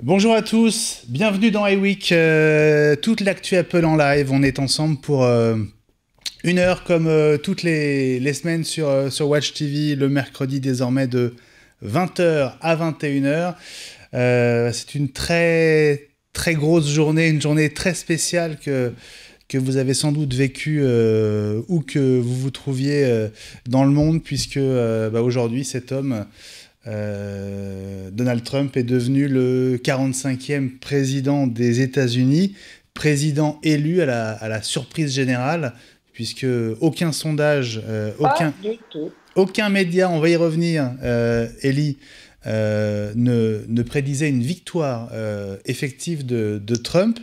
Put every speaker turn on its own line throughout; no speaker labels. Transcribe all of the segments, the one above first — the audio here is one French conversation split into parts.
Bonjour à tous, bienvenue dans iWeek, toute l'actu Apple en live. On est ensemble pour une heure comme toutes les semaines sur Watch TV, le mercredi désormais de 20h à 21h. C'est une très, très grosse journée, une journée très spéciale que vous avez sans doute vécue où que vous vous trouviez dans le monde, puisque aujourd'hui cet homme... Donald Trump est devenu le 45e président des États-Unis, président élu à la surprise générale, puisque aucun sondage, aucun média, on va y revenir, Ellie, ne prédisait une victoire effective de Trump.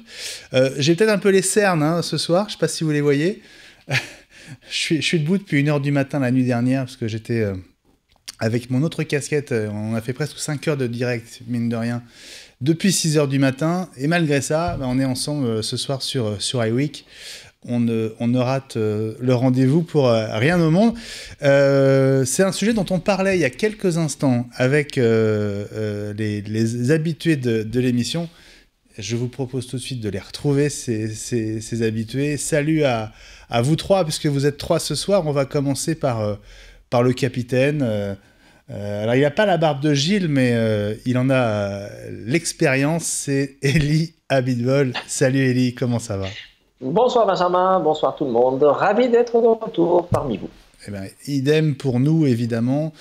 J'ai peut-être un peu les cernes ce soir, je ne sais pas si vous les voyez. je suis debout depuis 1h du matin la nuit dernière, parce que j'étais... avec mon autre casquette, on a fait presque 5 heures de direct, mine de rien, depuis 6 heures du matin. Et malgré ça, on est ensemble ce soir sur iWeek. On ne rate le rendez-vous pour rien au monde. C'est un sujet dont on parlait il y a quelques instants avec les habitués de l'émission. Je vous propose tout de suite de les retrouver, ces habitués. Salut à vous trois, puisque vous êtes trois ce soir. On va commencer par le capitaine. Alors, il n'a pas la barbe de Gilles, mais il en a l'expérience. C'est Elie Abitbol. Salut Elie, comment ça va?
Bonsoir Benjamin, bonsoir tout le monde. Ravi d'être de retour parmi vous.
Eh ben, idem pour nous, évidemment.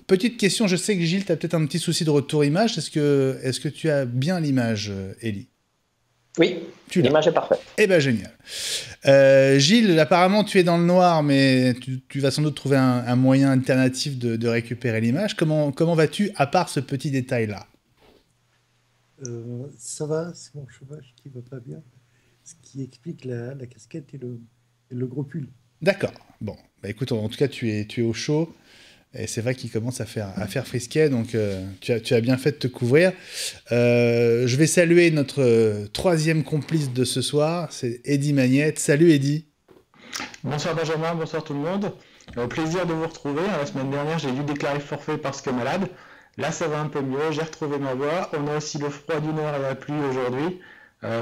Petite question, je sais que Gilles, tu as peut-être un petit souci de retour image. Est-ce que tu as bien l'image, Elie?
Oui, l'image est parfaite.
Eh bien, génial. Gilles, apparemment, tu es dans le noir, mais tu vas sans doute trouver un moyen alternatif de récupérer l'image. Comment vas-tu, à part ce petit détail-là?
Ça va, c'est mon chauffage qui va pas bien. Ce qui explique la casquette et le gros pull. D'accord.
Bon, écoute, en tout cas, tu es au chaud. Et c'est vrai qu'il commence à faire frisquet, donc tu as bien fait de te couvrir. Je vais saluer notre troisième complice de ce soir, c'est Eddy Magnette. Salut Eddy.
Bonsoir Benjamin, bonsoir tout le monde. Plaisir de vous retrouver. La semaine dernière, j'ai dû déclarer forfait parce que malade. Là, ça va un peu mieux, j'ai retrouvé ma voix. On a aussi le froid du nord et la pluie aujourd'hui.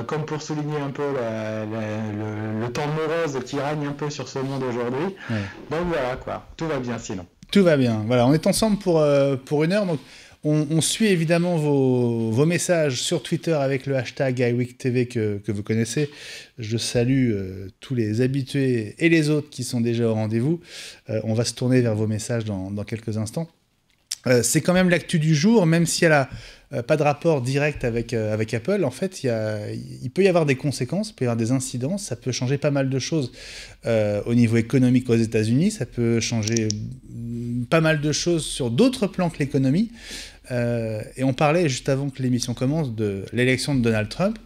Comme pour souligner un peu le temps morose qui règne un peu sur ce monde aujourd'hui. Ouais. Donc voilà, quoi. Tout va bien sinon.
Tout va bien. Voilà, on est ensemble pour une heure. Donc, on suit évidemment vos messages sur Twitter avec le hashtag iWeekTV que vous connaissez. Je salue tous les habitués et les autres qui sont déjà au rendez-vous. On va se tourner vers vos messages dans quelques instants. C'est quand même l'actu du jour, même si elle n'a pas de rapport direct avec Apple. En fait, il peut y avoir des conséquences, il peut y avoir des incidences, ça peut changer pas mal de choses au niveau économique aux États-Unis, ça peut changer pas mal de choses sur d'autres plans que l'économie. Et on parlait juste avant que l'émission commence de l'élection de Donald Trump.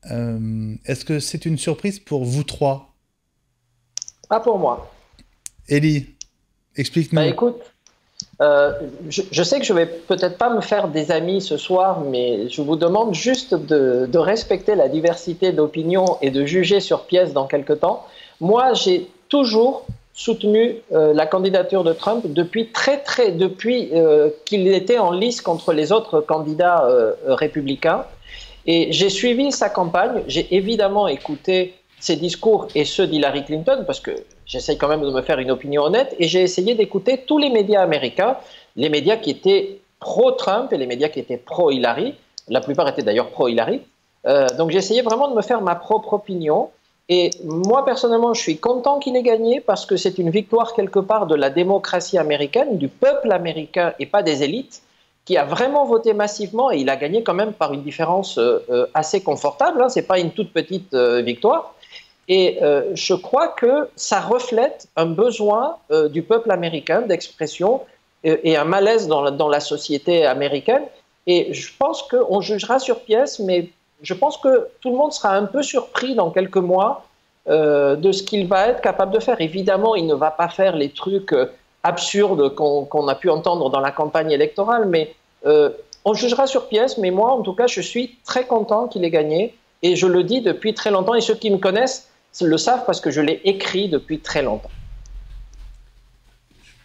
Est-ce que c'est une surprise pour vous trois?
Pas pour moi.
Ellie, explique-nous.
Écoute, je sais que je vais peut-être pas me faire des amis ce soir, mais je vous demande juste de respecter la diversité d'opinions et de juger sur pièce dans quelques temps. Moi, j'ai toujours soutenu la candidature de Trump depuis qu'il était en lice contre les autres candidats républicains. Et j'ai suivi sa campagne, j'ai évidemment écouté ses discours et ceux d'Hillary Clinton, parce que j'essaye quand même de me faire une opinion honnête, et j'ai essayé d'écouter tous les médias américains, les médias qui étaient pro-Trump et les médias qui étaient pro-Hillary. La plupart étaient d'ailleurs pro-Hillary. Donc j'ai essayé vraiment de me faire ma propre opinion. Et moi, personnellement, je suis content qu'il ait gagné parce que c'est une victoire quelque part de la démocratie américaine, du peuple américain et pas des élites, qui a vraiment voté massivement et il a gagné quand même par une différence assez confortable. Ce n'est pas une toute petite victoire. Et je crois que ça reflète un besoin du peuple américain d'expression et un malaise dans la société américaine. Et je pense qu'on jugera sur pièce, mais je pense que tout le monde sera un peu surpris dans quelques mois de ce qu'il va être capable de faire. Évidemment, il ne va pas faire les trucs absurdes qu'on a pu entendre dans la campagne électorale, mais on jugera sur pièce. Mais moi, en tout cas, je suis très content qu'il ait gagné, et je le dis depuis très longtemps, et ceux qui me connaissent le savent parce que je l'ai écrit depuis très longtemps.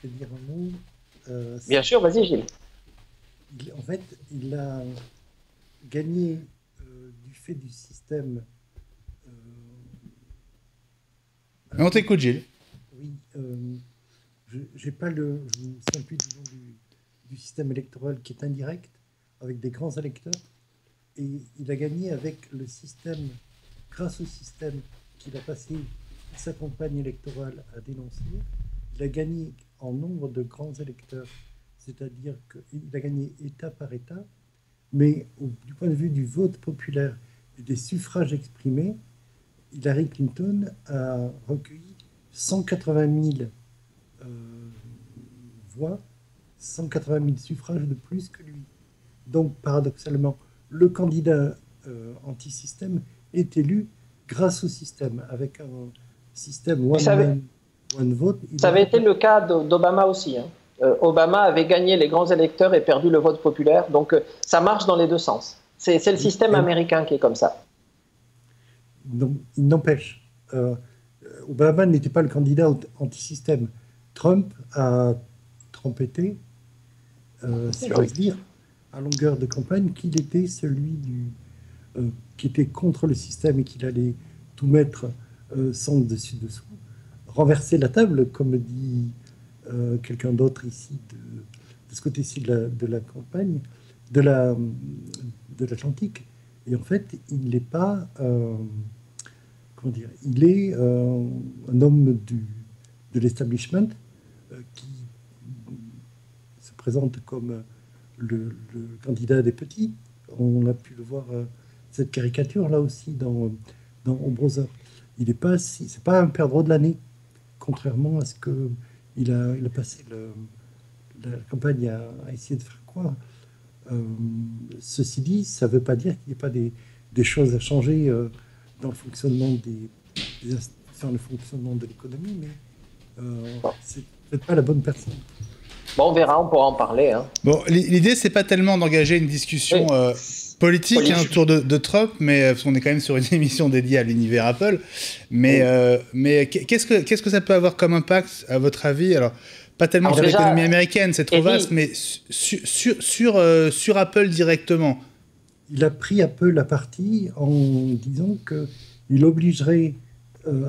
Je vais dire un mot.
Bien sûr, vas-y Gilles.
En fait, il a gagné du fait du système.
On t'écoute, Gilles.
Oui, je ne me souviens plus du nom du système électoral qui est indirect, avec des grands électeurs. Et il a gagné avec le système, grâce au système qu'il a passé sa campagne électorale à dénoncer. Il a gagné en nombre de grands électeurs, c'est-à-dire qu'il a gagné État par État, mais du point de vue du vote populaire et des suffrages exprimés, Hillary Clinton a recueilli 180 000 voix, 180 000 suffrages de plus que lui. Donc, paradoxalement, le candidat anti-système est élu grâce au système, avec un système one man, one vote.
Ça avait été le cas d'Obama aussi. Hein. Obama avait gagné les grands électeurs et perdu le vote populaire. Donc, ça marche dans les deux sens. C'est le système américain qui est comme ça.
Donc, il n'empêche, Obama n'était pas le candidat anti-système. Trump a trompetté, si j'ose dire, à longueur de campagne, qu'il était celui qui était contre le système et qu'il allait tout mettre sans dessus-dessous, renverser la table, comme dit quelqu'un d'autre ici, de ce côté-ci de la campagne, de l'Atlantique. Et en fait, il n'est pas... comment dire, il est un homme de l'establishment qui se présente comme le candidat des petits. On a pu le voir, cette caricature là aussi dans Brother. Il n'est pas c'est pas un perdreau de l'année, contrairement à ce que il a passé la campagne à essayer de faire croire. Ceci dit, ça ne veut pas dire qu'il n'y ait pas des choses à changer dans le fonctionnement le fonctionnement de l'économie, mais c'est peut-être pas la bonne personne.
Bon, on verra, on pourra en parler. Hein.
Bon, l'idée, c'est pas tellement d'engager une discussion politique autour de Trump, mais parce qu'on est quand même sur une émission dédiée à l'univers Apple. Mais qu'est-ce que ça peut avoir comme impact, à votre avis? Alors, pas tellement sur l'économie américaine, c'est trop vaste, mais sur Apple directement.
Il a pris Apple à partie en disant qu'il obligerait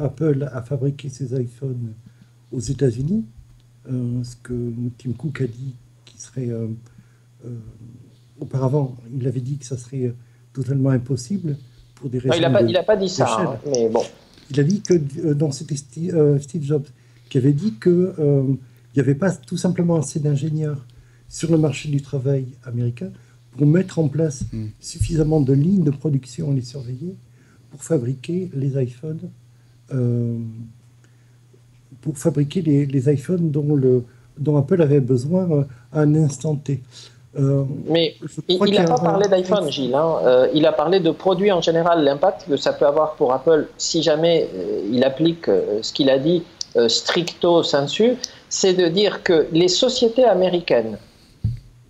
Apple à fabriquer ses iPhones aux États-Unis, ce que Tim Cook a dit qui serait auparavant, il avait dit que ça serait totalement impossible pour des raisons.
Il n'a pas dit ça, hein, mais bon.
Il a dit que c'était Steve Jobs qui avait dit que il n'y avait pas tout simplement assez d'ingénieurs sur le marché du travail américain pour mettre en place suffisamment de lignes de production et les surveiller pour fabriquer les iPhones, les iPhones dont Apple avait besoin à un instant T.
Mais il n'a pas parlé d'iPhone, Gilles. Hein. Il a parlé de produits en général, l'impact que ça peut avoir pour Apple si jamais il applique ce qu'il a dit stricto sensu, c'est de dire que les sociétés américaines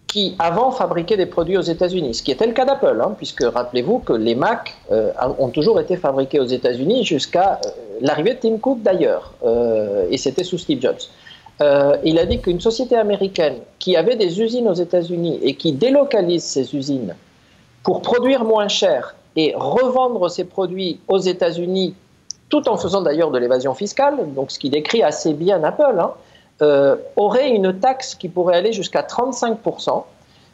qui avant fabriquaient des produits aux États-Unis, ce qui était le cas d'Apple, hein, puisque rappelez-vous que les Mac ont toujours été fabriqués aux États-Unis jusqu'à l'arrivée de Tim Cook d'ailleurs, et c'était sous Steve Jobs. Il a dit qu'une société américaine qui avait des usines aux États-Unis et qui délocalise ces usines pour produire moins cher et revendre ses produits aux États-Unis, tout en faisant d'ailleurs de l'évasion fiscale, donc ce qui décrit assez bien Apple, hein, aurait une taxe qui pourrait aller jusqu'à 35%,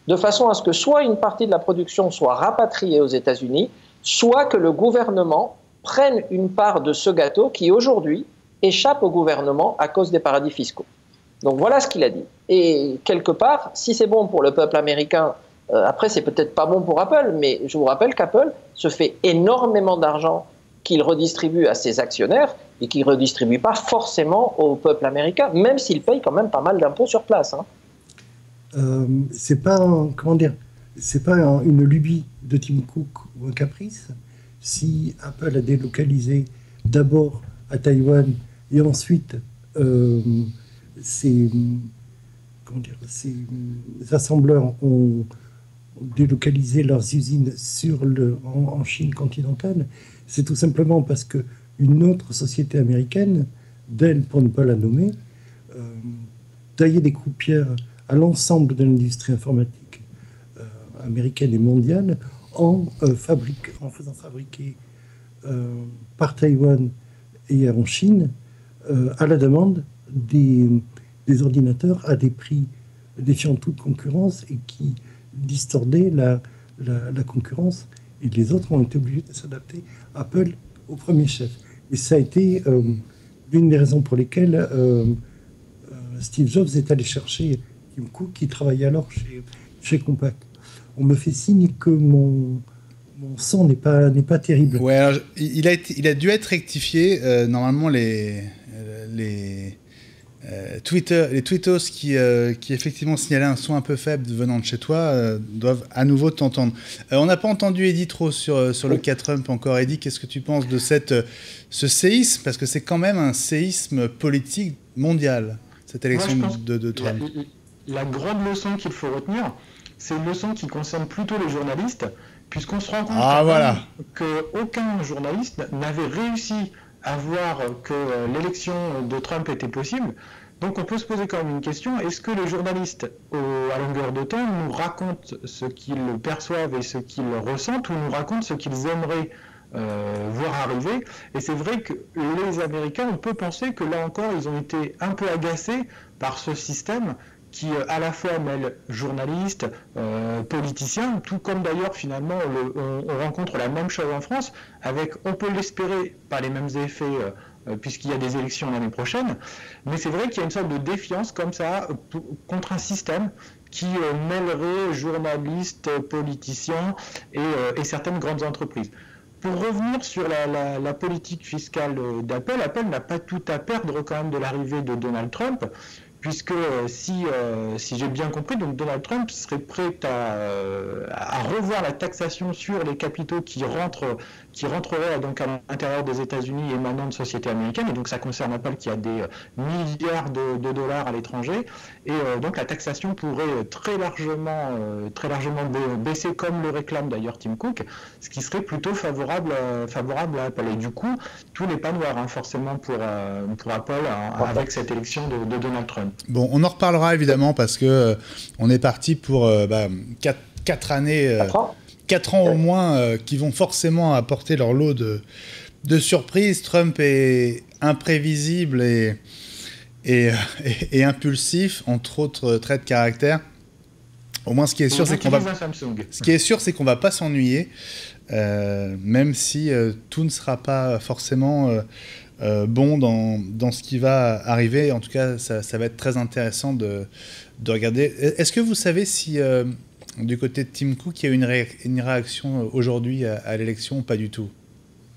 de façon à ce que soit une partie de la production soit rapatriée aux États-Unis, soit que le gouvernement prenne une part de ce gâteau qui aujourd'hui échappe au gouvernement à cause des paradis fiscaux. Donc voilà ce qu'il a dit. Et quelque part, si c'est bon pour le peuple américain, après c'est peut-être pas bon pour Apple, mais je vous rappelle qu'Apple se fait énormément d'argent qu'il redistribue à ses actionnaire et qu'il ne redistribue pas forcément au peuple américain, même s'il paye quand même pas mal d'impôts sur place. Hein.
C'est pas une lubie de Tim Cook ou un caprice. Si Apple a délocalisé d'abord à Taïwan et ensuite ces assembleurs ont délocalisé leurs usines en Chine continentale, c'est tout simplement parce qu'une autre société américaine, Dell pour ne pas la nommer, taillait des croupières à l'ensemble de l'industrie informatique américaine et mondiale en faisant fabriquer par Taïwan et en Chine à la demande des ordinateurs à des prix défiant toute concurrence et qui distordaient la concurrence, et les autres ont été obligés de s'adapter. Apple au premier chef. Et ça a été l'une des raisons pour lesquelles Steve Jobs est allé chercher Tim Cook, qui travaillait alors chez Compaq. On me fait signe que mon son n'est pas terrible.
Ouais, alors, il a dû être rectifié. Normalement, les tweetos qui effectivement signalaient un son un peu faible venant de chez toi doivent à nouveau t'entendre. On n'a pas entendu Eddy trop sur le cas Trump encore. Eddy, qu'est-ce que tu penses de ce séisme? Parce que c'est quand même un séisme politique mondial, cette élection de Trump.
La grande leçon qu'il faut retenir, c'est une leçon qui concerne plutôt les journalistes, puisqu'on se rend compte qu'aucun journaliste n'avait réussi à voir que l'élection de Trump était possible. Donc on peut se poser quand même une question, est-ce que les journalistes, à longueur de temps, nous racontent ce qu'ils perçoivent et ce qu'ils ressentent, ou nous racontent ce qu'ils aimeraient voir arriver? Et c'est vrai que les Américains, on peut penser que là encore, ils ont été un peu agacés par ce système qui à la fois mêle journalistes, politiciens, tout comme d'ailleurs finalement on rencontre la même chose en France, avec, on peut l'espérer, pas les mêmes effets puisqu'il y a des élections l'année prochaine, mais c'est vrai qu'il y a une sorte de défiance comme ça contre un système qui mêlerait journalistes, politiciens et certaines grandes entreprises. Pour revenir sur la politique fiscale d'Apple, Apple n'a pas tout à perdre quand même de l'arrivée de Donald Trump, puisque si j'ai bien compris, donc Donald Trump serait prêt à revoir la taxation sur les capitaux qui rentreraient donc à l'intérieur des États-Unis émanant de sociétés américaines, et donc ça concerne Apple qui a des milliards de dollars à l'étranger, et donc la taxation pourrait très largement baisser, comme le réclame d'ailleurs Tim Cook, ce qui serait plutôt favorable à Apple. Et du coup, tout n'est pas noir forcément pour Apple avec cette élection de Donald Trump.
Bon, on en reparlera évidemment parce que on est parti pour 4 années, 4 ans au moins, qui vont forcément apporter leur lot de surprises. Trump est imprévisible et impulsif, entre autres traits de caractère. Au moins, ce qui est sûr, c'est qu'on va pas s'ennuyer, même si tout ne sera pas forcément bon dans ce qui va arriver. En tout cas, ça va être très intéressant de regarder. Est-ce que vous savez si du côté de Tim Cook, il y a eu une réaction aujourd'hui à l'élection ou pas du tout?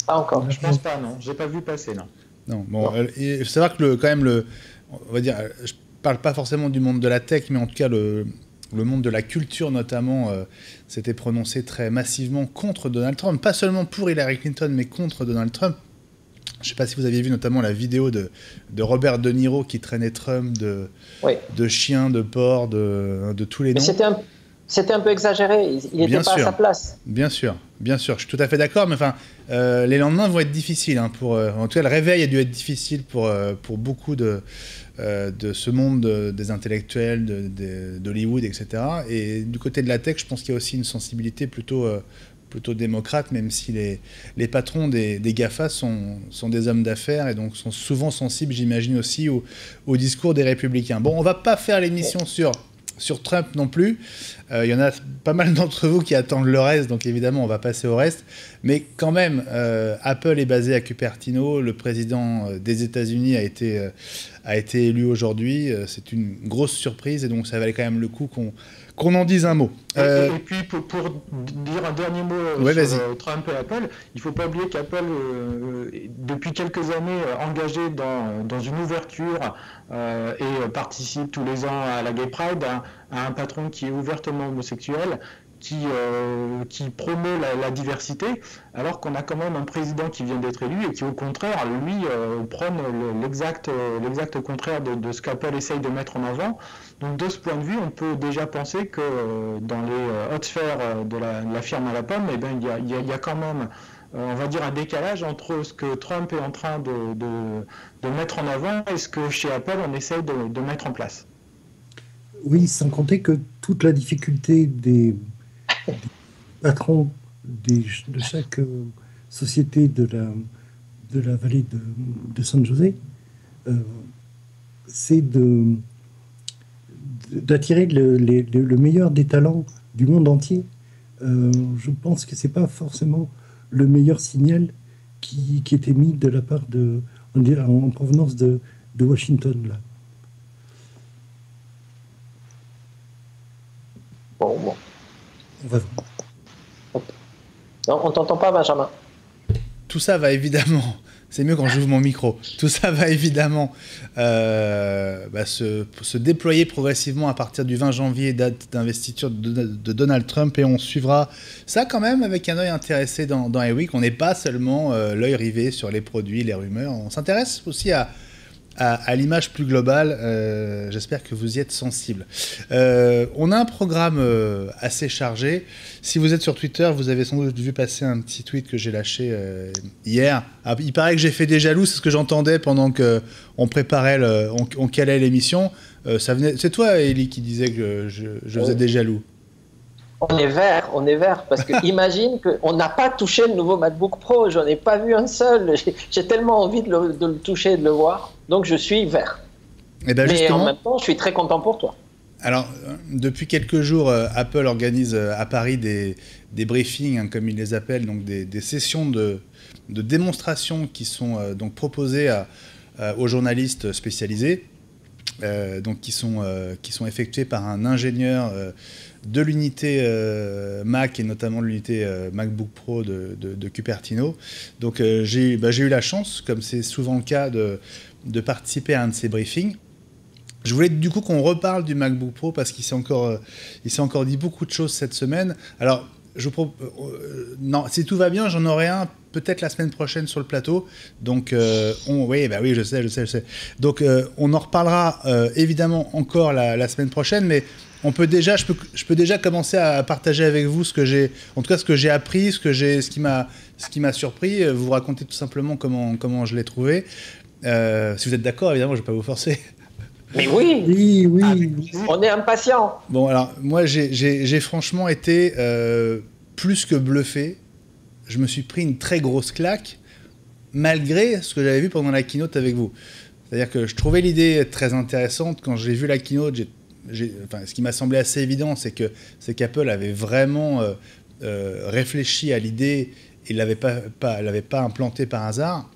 Pas encore.
Je pense pas, non. J'ai pas vu passer, non.
Non. Bon, il faut savoir que on va dire, je parle pas forcément du monde de la tech, mais en tout cas le monde de la culture notamment s'était prononcé très massivement contre Donald Trump, pas seulement pour Hillary Clinton, mais contre Donald Trump. Je ne sais pas si vous aviez vu notamment la vidéo de Robert De Niro qui traînait Trump de chiens, de porcs, de tous les noms.
C'était un peu exagéré, il n'était pas à sa place.
Bien sûr, je suis tout à fait d'accord, mais enfin, les lendemains vont être difficiles. En tout cas, le réveil a dû être difficile pour beaucoup de ce monde des intellectuels, d'Hollywood, etc. Et du côté de la tech, je pense qu'il y a aussi une sensibilité plutôt démocrate, même si les patrons des GAFA sont des hommes d'affaires et donc sont souvent sensibles, j'imagine, aussi au discours des républicains. Bon, on ne va pas faire l'émission sur Trump non plus. Il y en a pas mal d'entre vous qui attendent le reste, donc évidemment, on va passer au reste. Mais quand même, Apple est basé à Cupertino. Le président des États-Unis a été élu aujourd'hui. C'est une grosse surprise et donc ça valait quand même le coup qu'on en dise un mot.
Et puis pour dire un dernier mot sur Trump et Apple, il ne faut pas oublier qu'Apple, depuis quelques années, engagé dans une ouverture et participe tous les ans à la Gay Pride, à un patron qui est ouvertement homosexuel, qui promeut la diversité, alors qu'on a quand même un président qui vient d'être élu et qui, au contraire, lui, prône l'exact contraire de ce qu'Apple essaye de mettre en avant. Donc, de ce point de vue, on peut déjà penser que dans les hautes sphères de la firme à la pomme, eh ben, il y a quand même, on va dire, un décalage entre ce que Trump est en train de mettre en avant et ce que chez Apple, on essaye de mettre en place.
Oui, sans compter que toute la difficulté des patrons de chaque société de la vallée de San José, c'est d'attirer le meilleur des talents du monde entier. Je pense que c'est pas forcément le meilleur signal qui est émis de la part en provenance de Washington, là.
Bon.
On va voir.
Non, on t'entend pas, Benjamin.
Tout ça va évidemment, c'est mieux quand j'ouvre mon micro, tout ça va évidemment se déployer progressivement à partir du 20 janvier, date d'investiture de Donald Trump, et on suivra ça quand même avec un œil intéressé dans eWeek. On n'est pas seulement l'œil rivé sur les produits, les rumeurs, on s'intéresse aussi à l'image plus globale. J'espère que vous y êtes sensibles. On a un programme assez chargé. Si vous êtes sur Twitter, vous avez sans doute vu passer un petit tweet que j'ai lâché hier. Ah, il paraît que j'ai fait des jaloux, c'est ce que j'entendais pendant qu'on préparait, on calait l'émission. C'est toi, Élie, qui disait que je faisais des jaloux.
On est vert, parce que imagine qu'on n'a pas touché le nouveau MacBook Pro, j'en ai pas vu un seul, j'ai tellement envie de le toucher et de le voir, donc je suis vert.
Et ben
mais en même temps, je suis très content pour toi.
Alors, depuis quelques jours, Apple organise à Paris des briefings, hein, comme ils les appellent, donc des sessions de démonstration qui sont donc proposées aux journalistes spécialisés, donc qui sont effectuées par un ingénieur de l'unité Mac et notamment de l'unité MacBook Pro de Cupertino. Donc j'ai eu la chance, comme c'est souvent le cas, de participer à un de ces briefings. Je voulais du coup qu'on reparle du MacBook Pro parce qu'il s'est encore dit beaucoup de choses cette semaine. Alors, non, si tout va bien, j'en aurai un peut-être la semaine prochaine sur le plateau. Donc, oui, je sais. Donc, on en reparlera évidemment encore la semaine prochaine, mais je peux déjà commencer à partager avec vous ce que j'ai appris, ce qui m'a surpris, vous raconter tout simplement comment je l'ai trouvé. Si vous êtes d'accord, évidemment, je ne vais pas vous forcer.
Mais oui. On est impatients.
Bon, alors, moi, j'ai franchement été plus que bluffé. Je me suis pris une très grosse claque, malgré ce que j'avais vu pendant la keynote avec vous. C'est-à-dire que je trouvais l'idée très intéressante. Quand j'ai vu la keynote, ce qui m'a semblé assez évident, c'est qu'Apple avait vraiment réfléchi à l'idée et ne l'avait pas implantée par hasard.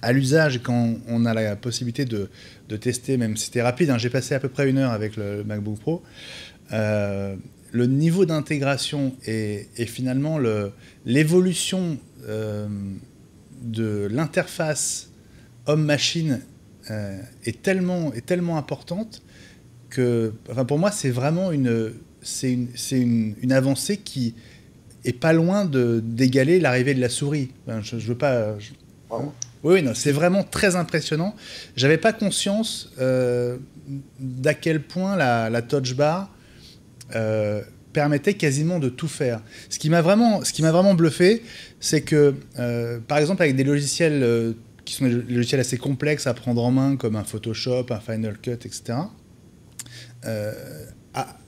À l'usage, quand on a la possibilité de tester, même si c'était rapide, hein, j'ai passé à peu près 1 heure avec le MacBook Pro, le niveau d'intégration et finalement l'évolution de l'interface homme-machine est tellement importante que, pour moi, c'est vraiment une avancée qui est pas loin d'égaler l'arrivée de la souris. Je veux pas... Oui, non, c'est vraiment très impressionnant. J'avais pas conscience d'à quel point la Touch Bar permettait quasiment de tout faire. Ce qui m'a vraiment bluffé, c'est que, par exemple, avec des logiciels qui sont des logiciels assez complexes à prendre en main, comme un Photoshop, un Final Cut, etc.,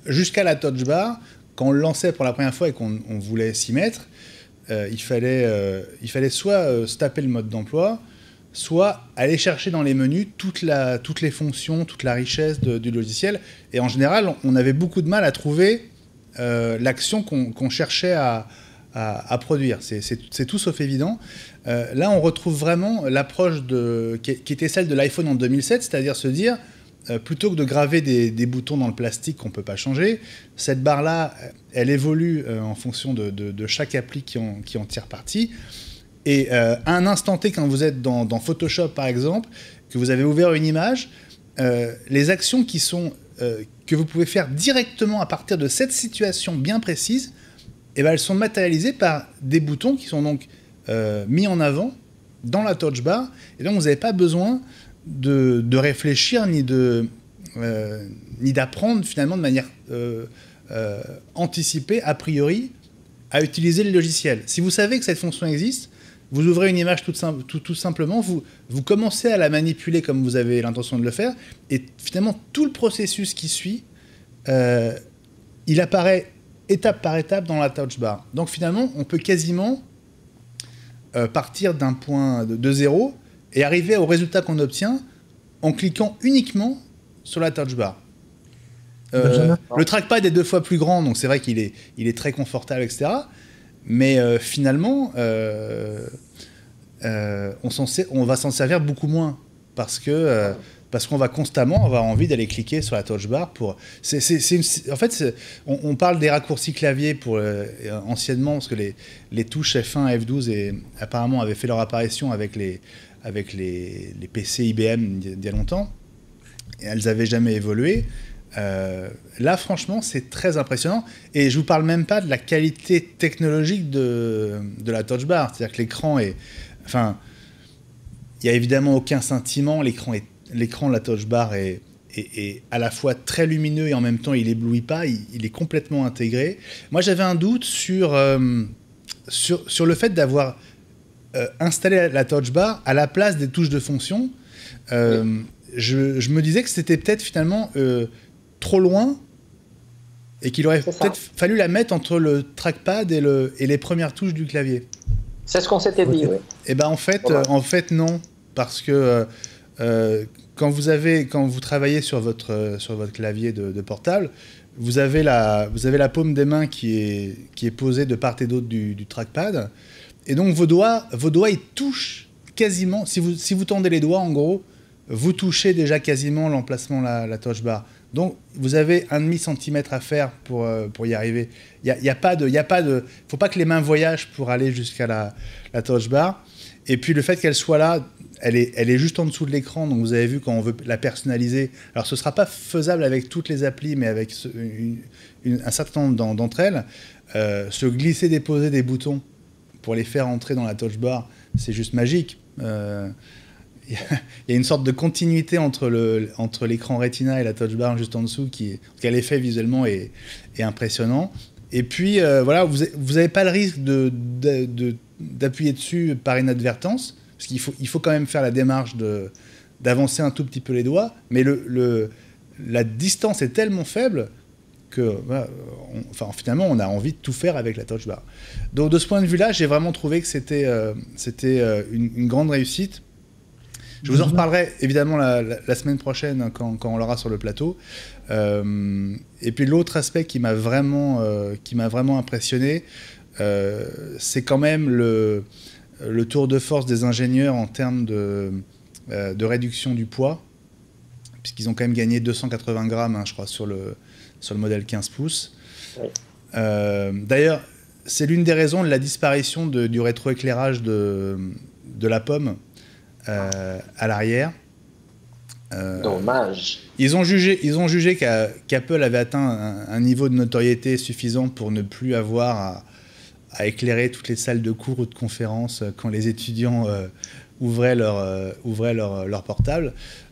jusqu'à la Touch Bar, quand on le lançait pour la première fois et qu'on voulait s'y mettre, il fallait soit se taper le mode d'emploi, soit aller chercher dans les menus toutes les fonctions, toute la richesse du logiciel. Et en général, on avait beaucoup de mal à trouver l'action qu'on cherchait à produire. C'est tout sauf évident. Là, on retrouve vraiment l'approche qui était celle de l'iPhone en 2007, c'est-à-dire se dire, plutôt que de graver des boutons dans le plastique qu'on ne peut pas changer, cette barre-là, elle évolue en fonction de chaque appli qui en tire parti. Et à un instant T, quand vous êtes dans Photoshop, par exemple, que vous avez ouvert une image, les actions que vous pouvez faire directement à partir de cette situation bien précise et ben, elles sont matérialisées par des boutons qui sont donc mis en avant dans la touch bar, et donc vous n'avez pas besoin de réfléchir ni d'apprendre finalement de manière anticipée, a priori, à utiliser le logiciel. Si vous savez que cette fonction existe, vous ouvrez une image tout simplement, vous commencez à la manipuler comme vous avez l'intention de le faire, et finalement tout le processus qui suit, il apparaît étape par étape dans la touch bar. Donc finalement, on peut quasiment partir d'un point de zéro et arriver au résultat qu'on obtient en cliquant uniquement sur la touch bar. Le trackpad est 2 fois plus grand, donc c'est vrai qu'il est très confortable, etc. Mais finalement, on va s'en servir beaucoup moins parce qu'on va constamment avoir envie d'aller cliquer sur la touch bar pour. En fait, on parle des raccourcis clavier pour anciennement parce que les touches F1, F12 apparemment avaient fait leur apparition avec les PC IBM d'il y a longtemps et elles n'avaient jamais évolué. Là, franchement, c'est très impressionnant. Et je vous parle même pas de la qualité technologique de la touch bar. C'est-à-dire que l'écran est... Enfin, il n'y a évidemment aucun scintillement. L'écran de la touch bar est à la fois très lumineux et en même temps, il éblouit pas. Il est complètement intégré. Moi, j'avais un doute sur le fait d'avoir installé la touch bar à la place des touches de fonction. Je me disais que c'était peut-être finalement... trop loin et qu'il aurait peut-être fallu la mettre entre le trackpad et les premières touches du clavier.
C'est ce qu'on s'était dit, oui.
Et ben en fait non, parce que quand vous travaillez sur votre clavier de portable, vous avez la paume des mains qui est posée de part et d'autre du trackpad, et donc vos doigts ils touchent quasiment. Si vous tendez les doigts, en gros, vous touchez déjà quasiment l'emplacement la touch bar. Donc, vous avez 1,5 centimètre à faire pour y arriver. Faut pas que les mains voyagent pour aller jusqu'à la touch bar. Et puis, le fait qu'elle soit là, elle est juste en dessous de l'écran. Donc, vous avez vu quand on veut la personnaliser. Alors, ce sera pas faisable avec toutes les applis, mais avec un certain nombre d'entre elles. Se glisser-déposer des boutons pour les faire entrer dans la touch bar, c'est juste magique. Il y a une sorte de continuité entre l'écran Retina et la touch bar juste en dessous qui a l'effet visuellement est impressionnant. Et puis voilà, vous n'avez pas le risque d'appuyer dessus par inadvertance, parce qu'il faut quand même faire la démarche d'avancer un tout petit peu les doigts, mais la distance est tellement faible que finalement on a envie de tout faire avec la touch bar. Donc de ce point de vue-là, j'ai vraiment trouvé que c'était une grande réussite. Je vous en reparlerai évidemment la semaine prochaine quand on l'aura sur le plateau. Et puis l'autre aspect qui m'a vraiment impressionné, c'est quand même le tour de force des ingénieurs en termes de réduction du poids, puisqu'ils ont quand même gagné 280 grammes, hein, je crois, sur le modèle 15 pouces. Oui. D'ailleurs, c'est l'une des raisons de la disparition du rétroéclairage de la pomme à l'arrière.
Dommage.
Ils ont jugé qu'Apple avait atteint un niveau de notoriété suffisant pour ne plus avoir à éclairer toutes les salles de cours ou de conférences quand les étudiants ouvraient leur portable.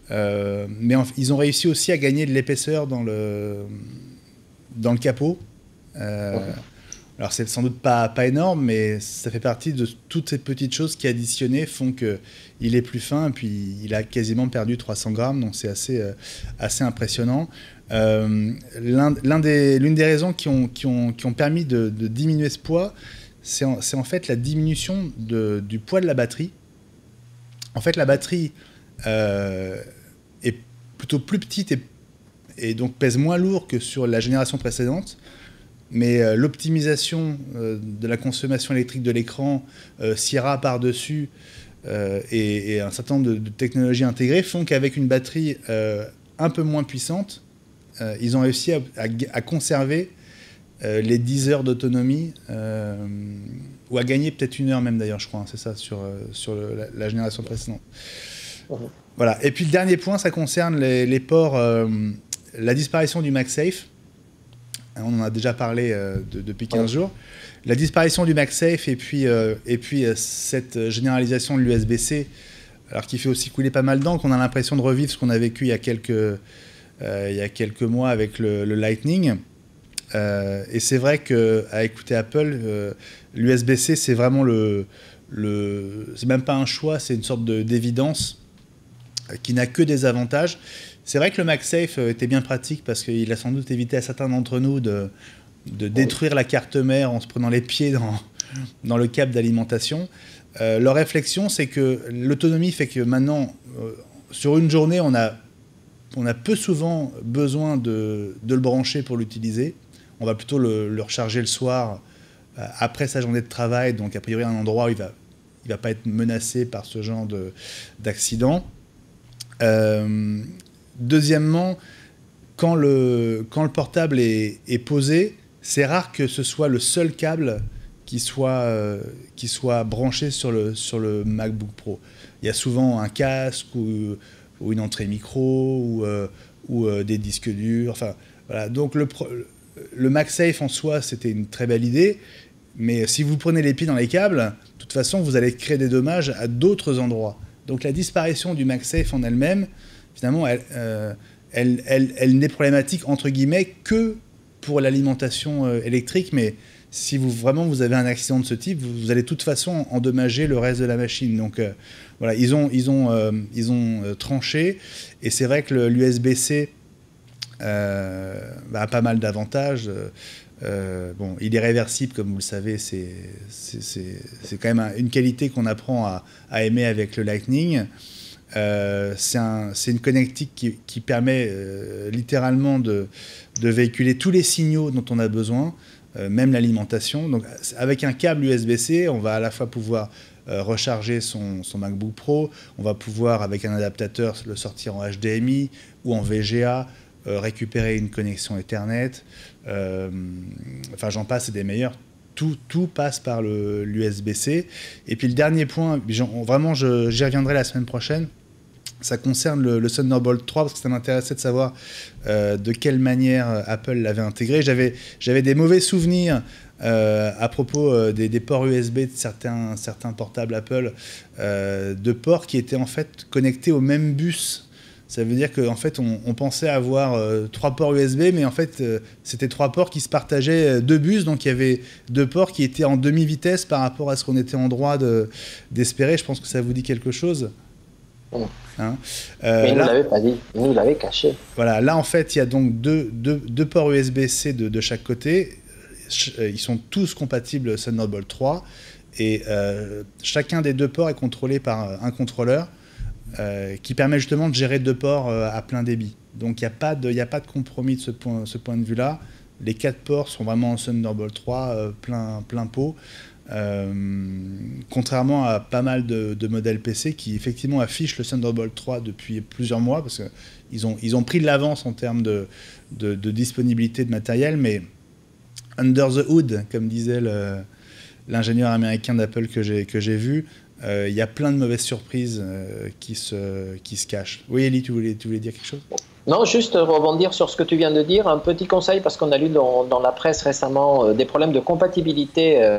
Mais ils ont réussi aussi à gagner de l'épaisseur dans le capot. Alors c'est sans doute pas énorme, mais ça fait partie de toutes ces petites choses qui additionnées font qu'il est plus fin, et puis il a quasiment perdu 300 grammes, donc c'est assez impressionnant. L'une des raisons qui ont permis de diminuer ce poids, c'est en fait la diminution du poids de la batterie. En fait, la batterie est plutôt plus petite et donc pèse moins lourd que sur la génération précédente. Mais l'optimisation de la consommation électrique de l'écran, Sierra par-dessus et un certain nombre de technologies intégrées font qu'avec une batterie un peu moins puissante, ils ont réussi à conserver les 10 heures d'autonomie, ou à gagner peut-être 1 heure même d'ailleurs, je crois, hein, c'est ça, sur la génération précédente. Voilà. Et puis le dernier point, ça concerne les ports, la disparition du MagSafe. On en a déjà parlé depuis 15 jours. La disparition du MagSafe et puis cette généralisation de l'USB-C, alors qui fait aussi couler pas mal d'encre, on a l'impression de revivre ce qu'on a vécu il y a quelques mois avec le Lightning. Et c'est vrai qu'à écouter Apple, l'USB-C, c'est vraiment c'est même pas un choix, c'est une sorte d'évidence qui n'a que des avantages. C'est vrai que le MagSafe était bien pratique parce qu'il a sans doute évité à certains d'entre nous de détruire la carte mère en se prenant les pieds dans le câble d'alimentation. Leur réflexion, c'est que l'autonomie fait que maintenant, sur une journée, on a peu souvent besoin de le brancher pour l'utiliser. On va plutôt le recharger le soir après sa journée de travail, donc a priori un endroit où il va pas être menacé par ce genre d'accident. Deuxièmement, quand le portable est posé, c'est rare que ce soit le seul câble qui soit branché sur le MacBook Pro. Il y a souvent un casque ou une entrée micro ou des disques durs. Enfin, voilà. Donc le MagSafe en soi, c'était une très belle idée, mais si vous prenez les pieds dans les câbles, de toute façon, vous allez créer des dommages à d'autres endroits. Donc la disparition du MagSafe en elle-même, finalement, elle n'est problématique, entre guillemets, que pour l'alimentation électrique, mais si vous avez un accident de ce type, vous allez de toute façon endommager le reste de la machine. Donc voilà, ils ont tranché, et c'est vrai que l'USB-C a pas mal d'avantages. Bon, il est réversible, comme vous le savez, c'est quand même une qualité qu'on apprend à aimer avec le Lightning. C'est une connectique qui permet littéralement de véhiculer tous les signaux dont on a besoin, même l'alimentation. Donc, avec un câble USB-C, on va à la fois pouvoir recharger son MacBook Pro, on va pouvoir, avec un adaptateur, le sortir en HDMI ou en VGA, récupérer une connexion Ethernet. Enfin, j'en passe, c'est des meilleurs. Tout passe par l'USB-C. Et puis le dernier point, vraiment, j'y reviendrai la semaine prochaine, ça concerne le Thunderbolt 3, parce que ça m'intéressait de savoir de quelle manière Apple l'avait intégré. J'avais des mauvais souvenirs à propos des ports USB de certains portables Apple, de ports qui étaient en fait connectés au même bus. Ça veut dire qu'en fait, on pensait avoir 3 ports USB, mais en fait, c'était 3 ports qui se partageaient 2 bus. Donc, il y avait 2 ports qui étaient en demi-vitesse par rapport à ce qu'on était en droit d'espérer. Je pense que ça vous dit quelque chose. Hein,
mais il ne l'avait pas dit, il nous l'avait caché.
Voilà, là, en fait, il y a donc deux ports USB-C de chaque côté. Ils sont tous compatibles Thunderbolt 3. Et chacun des 2 ports est contrôlé par un contrôleur. Qui permet justement de gérer 2 ports à plein débit. Donc il n'y a pas de compromis de ce point de vue-là. Les 4 ports sont vraiment en Thunderbolt 3 plein pot. Contrairement à pas mal de modèles PC qui effectivement affichent le Thunderbolt 3 depuis plusieurs mois, parce qu'ils ont pris de l'avance en termes de disponibilité de matériel, mais under the hood, comme disait l'ingénieur américain d'Apple que j'ai vu, il y a plein de mauvaises surprises qui se cachent. Oui, Elie, tu voulais dire quelque chose ?
Non, juste rebondir sur ce que tu viens de dire. Un petit conseil, parce qu'on a lu dans la presse récemment des problèmes de compatibilité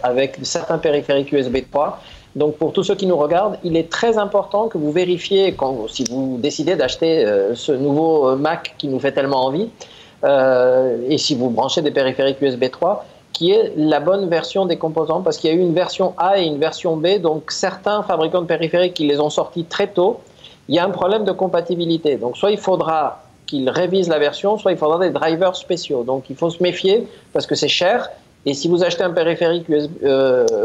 avec certains périphériques USB 3. Donc, pour tous ceux qui nous regardent, il est très important que vous vérifiez, si vous décidez d'acheter ce nouveau Mac qui nous fait tellement envie, et si vous branchez des périphériques USB 3, qui est la bonne version des composants, parce qu'il y a eu une version A et une version B, donc certains fabricants de périphériques qui les ont sortis très tôt, il y a un problème de compatibilité. Donc soit il faudra qu'ils révisent la version, soit il faudra des drivers spéciaux. Donc il faut se méfier, parce que c'est cher, et si vous achetez un périphérique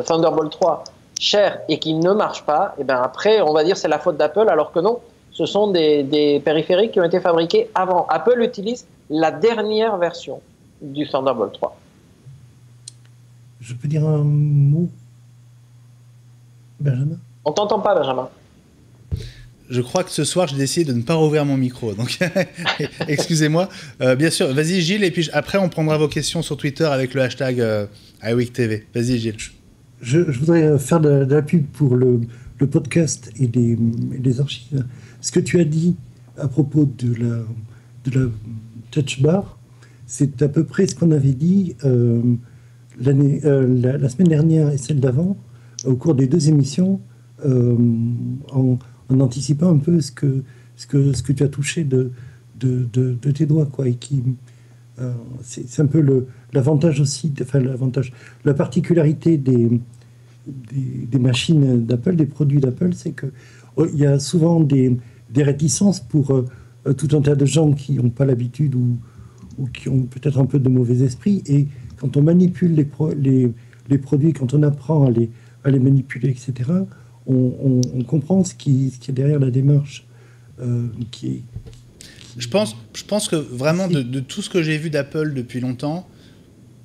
Thunderbolt 3 cher et qui ne marche pas, et bien après on va dire c'est la faute d'Apple, alors que non, ce sont des périphériques qui ont été fabriqués avant. Apple utilise la dernière version du Thunderbolt 3.
Je peux dire un mot, Benjamin ?
On t'entend pas, Benjamin.
Je crois que ce soir, j'ai décidé de ne pas rouvrir mon micro. Donc, excusez-moi. Bien sûr, vas-y Gilles, et puis après, on prendra vos questions sur Twitter avec le hashtag iWeekTV. Vas-y Gilles.
Je voudrais faire de la pub pour le podcast et les archives. Ce que tu as dit à propos de la Touch Bar, c'est à peu près ce qu'on avait dit la semaine dernière et celle d'avant, au cours des 2 émissions, en anticipant un peu ce que tu as touché de tes doigts, quoi, et qui c'est un peu l'avantage aussi, la particularité des machines d'Apple, des produits d'Apple, c'est que il y a souvent des réticences pour tout un tas de gens qui n'ont pas l'habitude ou qui ont peut-être un peu de mauvais esprit, et quand on manipule les produits, quand on apprend à les manipuler, etc., on comprend ce qui est derrière la démarche
Je pense que vraiment de tout ce que j'ai vu d'Apple depuis longtemps,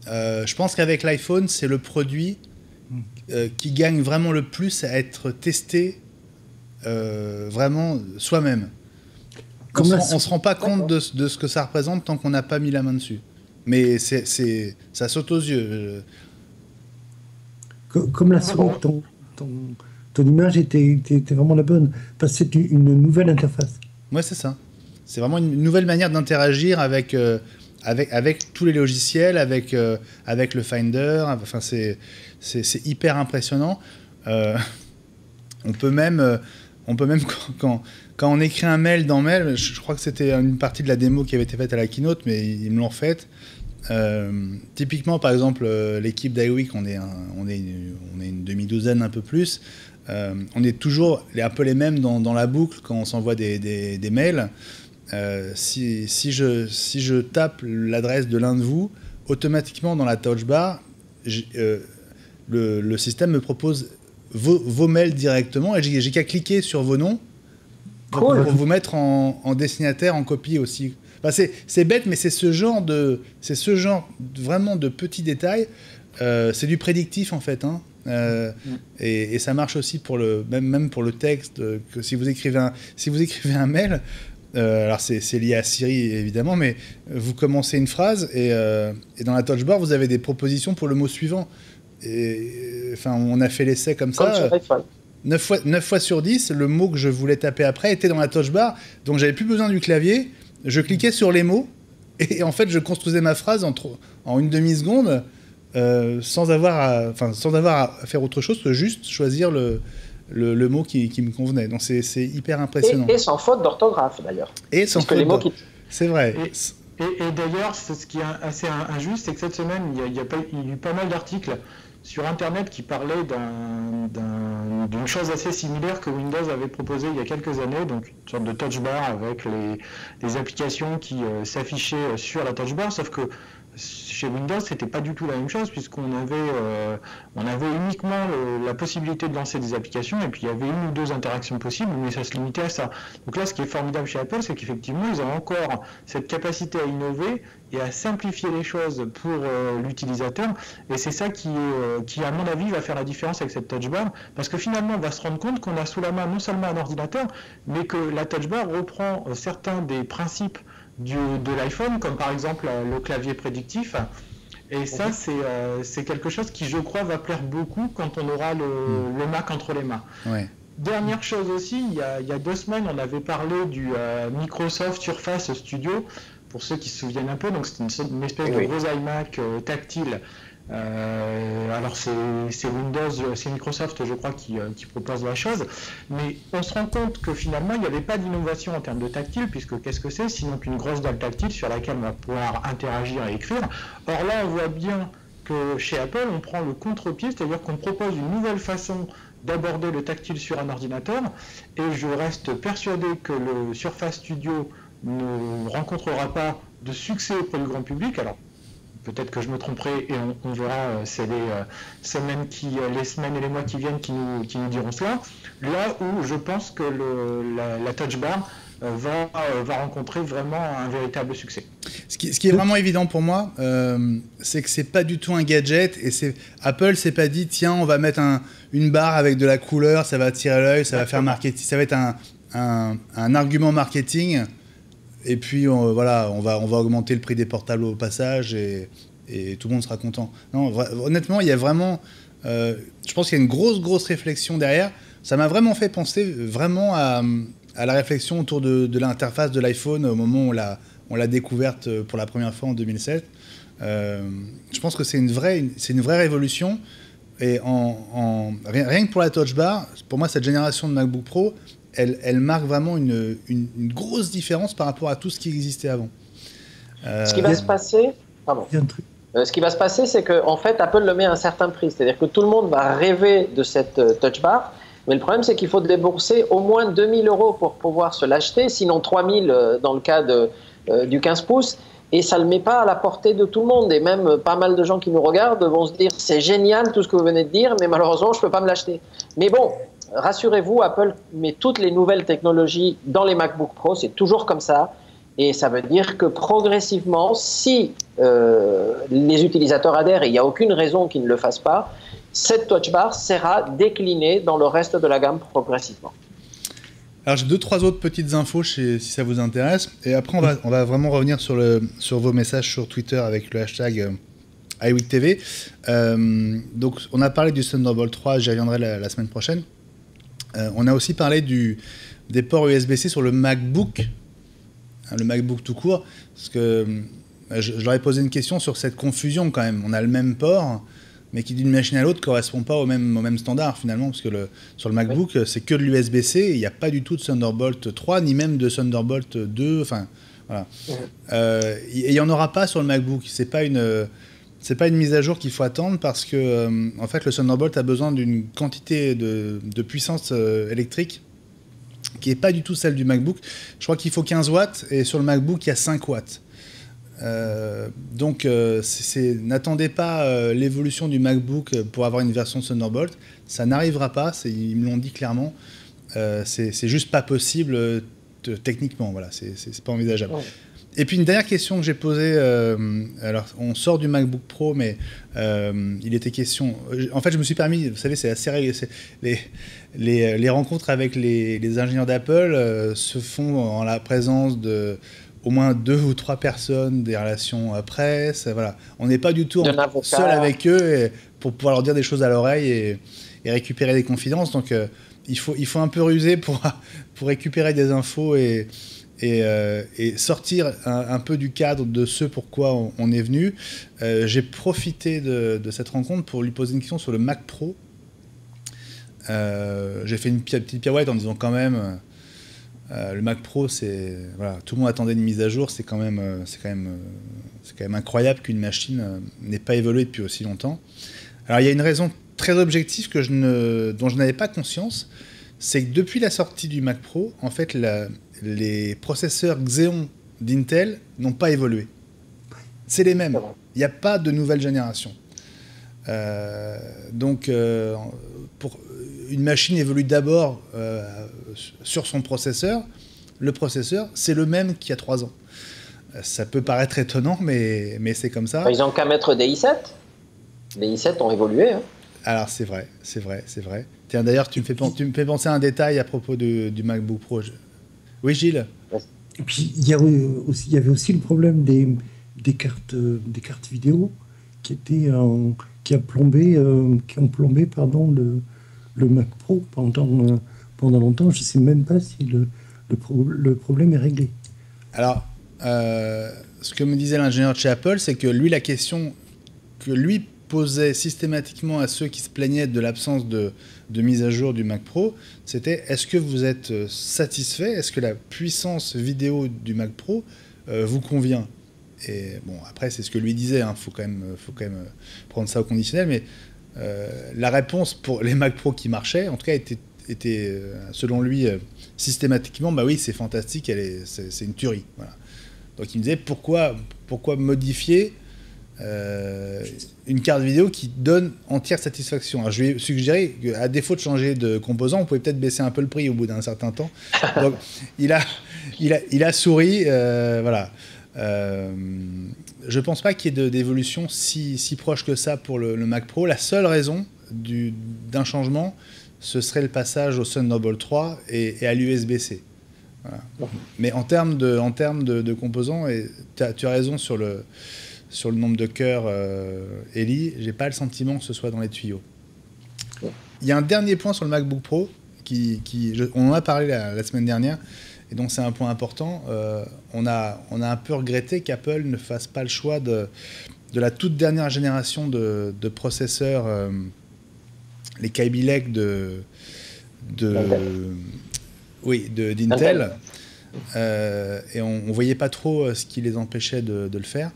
je pense qu'avec l'iPhone, c'est le produit qui gagne vraiment le plus à être testé vraiment soi-même. On se rend pas compte de ce que ça représente tant qu'on n'a pas mis la main dessus. Mais ça saute aux yeux.
Comme la souris, ton image était vraiment la bonne, parce que c'est une nouvelle interface.
Ouais, c'est ça. C'est vraiment une nouvelle manière d'interagir avec tous les logiciels, avec le Finder. Enfin, c'est hyper impressionnant. On peut même quand on écrit un mail dans Mail, je crois que c'était une partie de la démo qui avait été faite à la keynote, mais ils me l'ont faite. Typiquement, par exemple, l'équipe d'iWeek, on est une demi-douzaine, un peu plus. On est toujours un peu les mêmes dans la boucle quand on s'envoie des mails. Si je tape l'adresse de l'un de vous, automatiquement dans la touch bar, le système me propose vos mails directement, et j'ai qu'à cliquer sur vos noms pour vous mettre en destinataire, en copie aussi. Enfin, c'est bête, mais c'est ce genre vraiment de petits détails. C'est du prédictif en fait, hein. Et ça marche aussi pour même pour le texte. Que si vous écrivez un mail, alors c'est lié à Siri évidemment, mais vous commencez une phrase et dans la touch bar vous avez des propositions pour le mot suivant. Enfin, on a fait l'essai comme ça. 9 fois sur 10, le mot que je voulais taper après était dans la touch bar, donc j'avais plus besoin du clavier. Je cliquais sur les mots et en fait je construisais ma phrase en une demi-seconde, sans avoir à faire autre chose que juste choisir le mot qui me convenait. Donc c'est hyper impressionnant.
Et sans faute d'orthographe d'ailleurs.
Et sans faute d'orthographe. C'est vrai.
Et d'ailleurs, ce qui est assez injuste, c'est que cette semaine, il y a eu pas mal d'articles sur Internet qui parlaient d'une chose assez similaire que Windows avait proposé il y a quelques années, donc une sorte de touch bar avec les applications qui s'affichaient sur la touch bar, sauf que chez Windows, c'était pas du tout la même chose, puisqu'on avait uniquement la possibilité de lancer des applications, et puis il y avait 1 ou 2 interactions possibles, mais ça se limitait à ça. Donc là, ce qui est formidable chez Apple, c'est qu'effectivement, ils ont encore cette capacité à innover et à simplifier les choses pour l'utilisateur, et c'est ça qui, à mon avis, va faire la différence avec cette touch bar, parce que finalement, on va se rendre compte qu'on a sous la main non seulement un ordinateur, mais que la touch bar reprend certains des principes de l'iPhone, comme par exemple le clavier prédictif. Et ça, c'est quelque chose qui, je crois, va plaire beaucoup quand on aura le Mac entre les mains. Ouais. Dernière chose aussi, il y a 2 semaines, on avait parlé du Microsoft Surface Studio, pour ceux qui se souviennent un peu. Donc c'est une espèce de gros iMac tactile. Alors c'est Windows, c'est Microsoft, je crois, qui propose la chose, mais on se rend compte que finalement il n'y avait pas d'innovation en termes de tactile, puisque qu'est-ce que c'est sinon qu'une grosse dalle tactile sur laquelle on va pouvoir interagir et écrire. Or là, on voit bien que chez Apple, on prend le contre-pied, c'est-à-dire qu'on propose une nouvelle façon d'aborder le tactile sur un ordinateur, et je reste persuadé que le Surface Studio ne rencontrera pas de succès auprès du grand public. Alors peut-être que je me tromperai, et on verra, c'est les semaines et les mois qui viennent qui nous diront cela. Là où je pense que la touch bar va rencontrer vraiment un véritable succès.
Ce qui est vraiment évident pour moi, c'est que c'est pas du tout un gadget, et Apple s'est pas dit tiens, on va mettre une barre avec de la couleur, ça va attirer l'œil, ça va faire marketing, ça va être un argument marketing. Et puis on va augmenter le prix des portables au passage, et tout le monde sera content. Non, honnêtement, il y a vraiment, je pense qu'il y a une grosse réflexion derrière. Ça m'a vraiment fait penser vraiment à à la réflexion autour de l'interface de l'iPhone au moment où on l'a découverte pour la première fois en 2007. Je pense que c'est une vraie révolution. Et rien que pour la Touch Bar, pour moi, cette génération de MacBook Pro, elle marque vraiment une grosse différence par rapport à tout ce qui existait avant.
Ce qui va se passer... Pardon. Ce qui va se passer, c'est qu'en fait, Apple le met à un certain prix. C'est-à-dire que tout le monde va rêver de cette Touch Bar. Mais le problème, c'est qu'il faut débourser au moins 2 000 € pour pouvoir se l'acheter, sinon 3 000 dans le cas du 15 pouces. Et ça ne le met pas à la portée de tout le monde. Et même pas mal de gens qui nous regardent vont se dire « c'est génial tout ce que vous venez de dire, mais malheureusement, je ne peux pas me l'acheter ». Mais bon, rassurez-vous, Apple met toutes les nouvelles technologies dans les MacBook Pro. C'est toujours comme ça. Et ça veut dire que progressivement, si les utilisateurs adhèrent, et il n'y a aucune raison qu'ils ne le fassent pas, cette Touch Bar sera déclinée dans le reste de la gamme progressivement.
Alors j'ai 2-3 autres petites infos si ça vous intéresse. Et après, on va vraiment revenir sur vos messages sur Twitter avec le hashtag iWeekTV. Donc on a parlé du Thunderbolt 3, j'y reviendrai la semaine prochaine. On a aussi parlé des ports USB-C sur le MacBook. Le MacBook tout court, parce que je leur ai posé une question sur cette confusion quand même. On a le même port, mais qui d'une machine à l'autre ne correspond pas au même standard finalement, parce que sur le MacBook, c'est que de l'USB-C, il n'y a pas du tout de Thunderbolt 3, ni même de Thunderbolt 2, enfin voilà. Et il n'y en aura pas sur le MacBook, c'est pas une mise à jour qu'il faut attendre, parce que en fait le Thunderbolt a besoin d'une quantité de puissance électrique qui n'est pas du tout celle du MacBook. Je crois qu'il faut 15 watts, et sur le MacBook, il y a 5 watts. Donc, n'attendez pas l'évolution du MacBook pour avoir une version Thunderbolt. Ça n'arrivera pas, ils me l'ont dit clairement. C'est juste pas possible techniquement. Voilà, c'est pas envisageable. Ouais. Et puis, une dernière question que j'ai posée. Alors, on sort du MacBook Pro, mais il était question... En fait, je me suis permis... Vous savez, c'est assez régulier. Les rencontres avec les ingénieurs d'Apple se font en la présence de au moins 2 ou 3 personnes, des relations presse. Voilà. On n'est pas du tout seul avec eux pour pouvoir leur dire des choses à l'oreille et récupérer des confidences. Donc, il faut un peu ruser pour récupérer des infos et sortir un peu du cadre de ce pourquoi on est venu. J'ai profité de cette rencontre pour lui poser une question sur le Mac Pro. J'ai fait une petite pirouette en disant quand même le Mac Pro, voilà, tout le monde attendait une mise à jour, c'est quand même incroyable qu'une machine n'ait pas évolué depuis aussi longtemps. Alors il y a une raison très objective dont je n'avais pas conscience, c'est que depuis la sortie du Mac Pro, en fait les processeurs Xeon d'Intel n'ont pas évolué. C'est les mêmes. Il n'y a pas de nouvelle génération. Donc, une machine évolue d'abord sur son processeur. Le processeur, c'est le même qu'il y a 3 ans. Ça peut paraître étonnant, mais c'est comme ça.
Ils n'ont qu'à mettre des i7. Les i7 ont évolué. Hein.
Alors, c'est vrai. Tiens, d'ailleurs, tu me fais penser à un détail à propos du MacBook Pro. Oui, Gilles.
Et puis, il y avait aussi le problème des cartes vidéo qui ont plombé le Mac Pro pendant longtemps. Je ne sais même pas si le problème est réglé.
Alors, ce que me disait l'ingénieur de chez Apple, c'est que lui, la question que lui posait systématiquement à ceux qui se plaignaient de l'absence de mise à jour du Mac Pro, c'était: est-ce que vous êtes satisfait? Est-ce que la puissance vidéo du Mac Pro vous convient? Et bon, après, c'est ce que lui disait, hein, faut quand même prendre ça au conditionnel, mais la réponse pour les Mac Pro qui marchaient, en tout cas, était selon lui, systématiquement, bah oui, c'est fantastique, c'est une tuerie. Voilà. Donc il me disait, pourquoi modifier une carte vidéo qui donne entière satisfaction? Alors, je lui ai suggéré qu'à défaut de changer de composant, on pouvait peut-être baisser un peu le prix au bout d'un certain temps. Donc il a souri, voilà. Je pense pas qu'il y ait d'évolution si proche que ça pour le Mac Pro. La seule raison d'un changement, ce serait le passage au Thunderbolt 3 et à l'USB-C. Voilà. Mais en termes de composants, et tu as raison sur le nombre de cœurs, Eli, j'ai pas le sentiment que ce soit dans les tuyaux. Il y a un dernier point sur le MacBook Pro on en a parlé la semaine dernière, et donc c'est un point important. On a un peu regretté qu'Apple ne fasse pas le choix de la toute dernière génération de processeurs, les Kaby Lake d'Intel. Et on ne voyait pas trop ce qui les empêchait de le faire.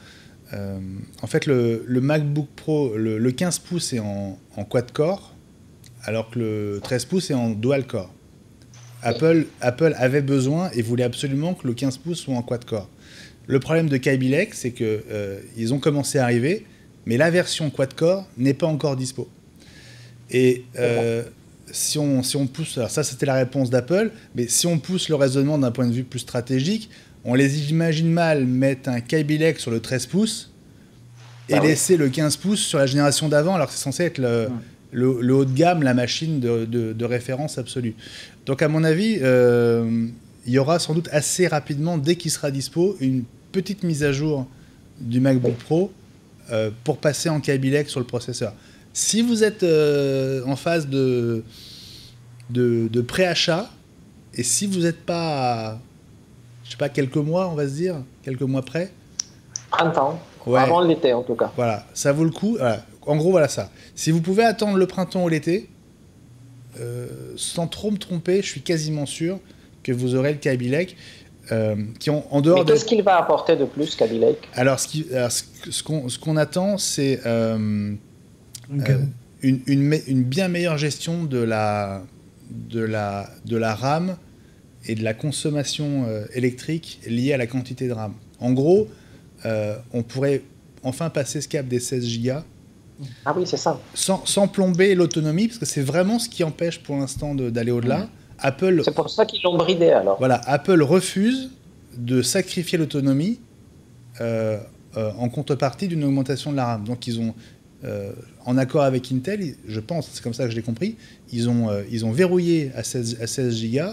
En fait, le MacBook Pro, le 15 pouces est en quad-core, alors que le 13 pouces est en dual-core. Apple avait besoin et voulait absolument que le 15 pouces soit en quad-core. Le problème de Kaby Lake, c'est qu'ils ont commencé à arriver, mais la version quad-core n'est pas encore dispo. Et si on pousse... Alors ça, c'était la réponse d'Apple, mais si on pousse le raisonnement d'un point de vue plus stratégique, on les imagine mal mettre un Kaby Lake sur le 13 pouces et laisser le 15 pouces sur la génération d'avant, alors que c'est censé être le haut de gamme, la machine de référence absolue. Donc à mon avis, il y aura sans doute assez rapidement, dès qu'il sera dispo, une petite mise à jour du MacBook Pro pour passer en Kaby Lake sur le processeur. Si vous êtes en phase de préachat, et si vous n'êtes pas, je sais pas, quelques mois, on va se dire, quelques mois près.
Printemps, avant l'été en tout cas.
Voilà, ça vaut le coup. Voilà. En gros, voilà ça. Si vous pouvez attendre le printemps ou l'été, sans trop me tromper, je suis quasiment sûr que vous aurez le Kaby Lake. Qui ont, en dehors.
Mais qu'est-ce qu'il va apporter de plus, Kaby Lake ?
Alors, ce qu'on attend, c'est une bien meilleure gestion de la RAM et de la consommation électrique liée à la quantité de RAM. En gros, on pourrait enfin passer ce cap des 16 Go.
Ah oui, c'est ça.
Sans plomber l'autonomie, parce que c'est vraiment ce qui empêche pour l'instant d'aller au-delà. Apple,
c'est pour ça qu'ils l'ont bridé alors.
Voilà, Apple refuse de sacrifier l'autonomie en contrepartie d'une augmentation de la RAM. Donc ils ont, en accord avec Intel, je pense, c'est comme ça que je l'ai compris, ils ont verrouillé à 16 Go,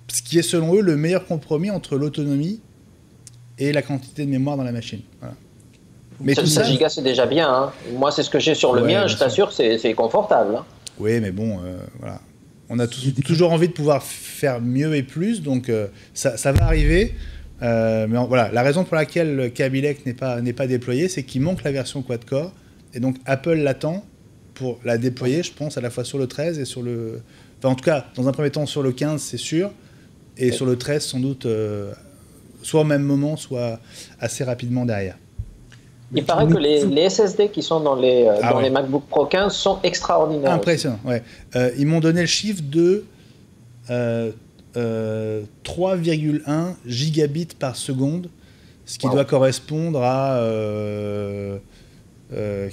ce qui est selon eux le meilleur compromis entre l'autonomie et la quantité de mémoire dans la machine. Voilà.
Mais 16 Go c'est déjà bien. Hein. Moi c'est ce que j'ai sur le mien, je t'assure, c'est confortable. Hein.
Oui, mais bon, voilà. On a toujours envie de pouvoir faire mieux et plus, donc ça va arriver. Mais voilà, la raison pour laquelle le Kaby Lake n'est pas déployé, c'est qu'il manque la version quad-core. Et donc Apple l'attend pour la déployer, je pense, à la fois sur le 13 et sur le... Enfin, en tout cas, dans un premier temps, sur le 15, c'est sûr. Et sur le 13, sans doute, soit au même moment, soit assez rapidement derrière.
Il paraît que les SSD qui sont dans les MacBook Pro 15 sont extraordinaires.
Impressionnant, ouais. Ils m'ont donné le chiffre de 3,1 gigabits par seconde, ce qui doit correspondre à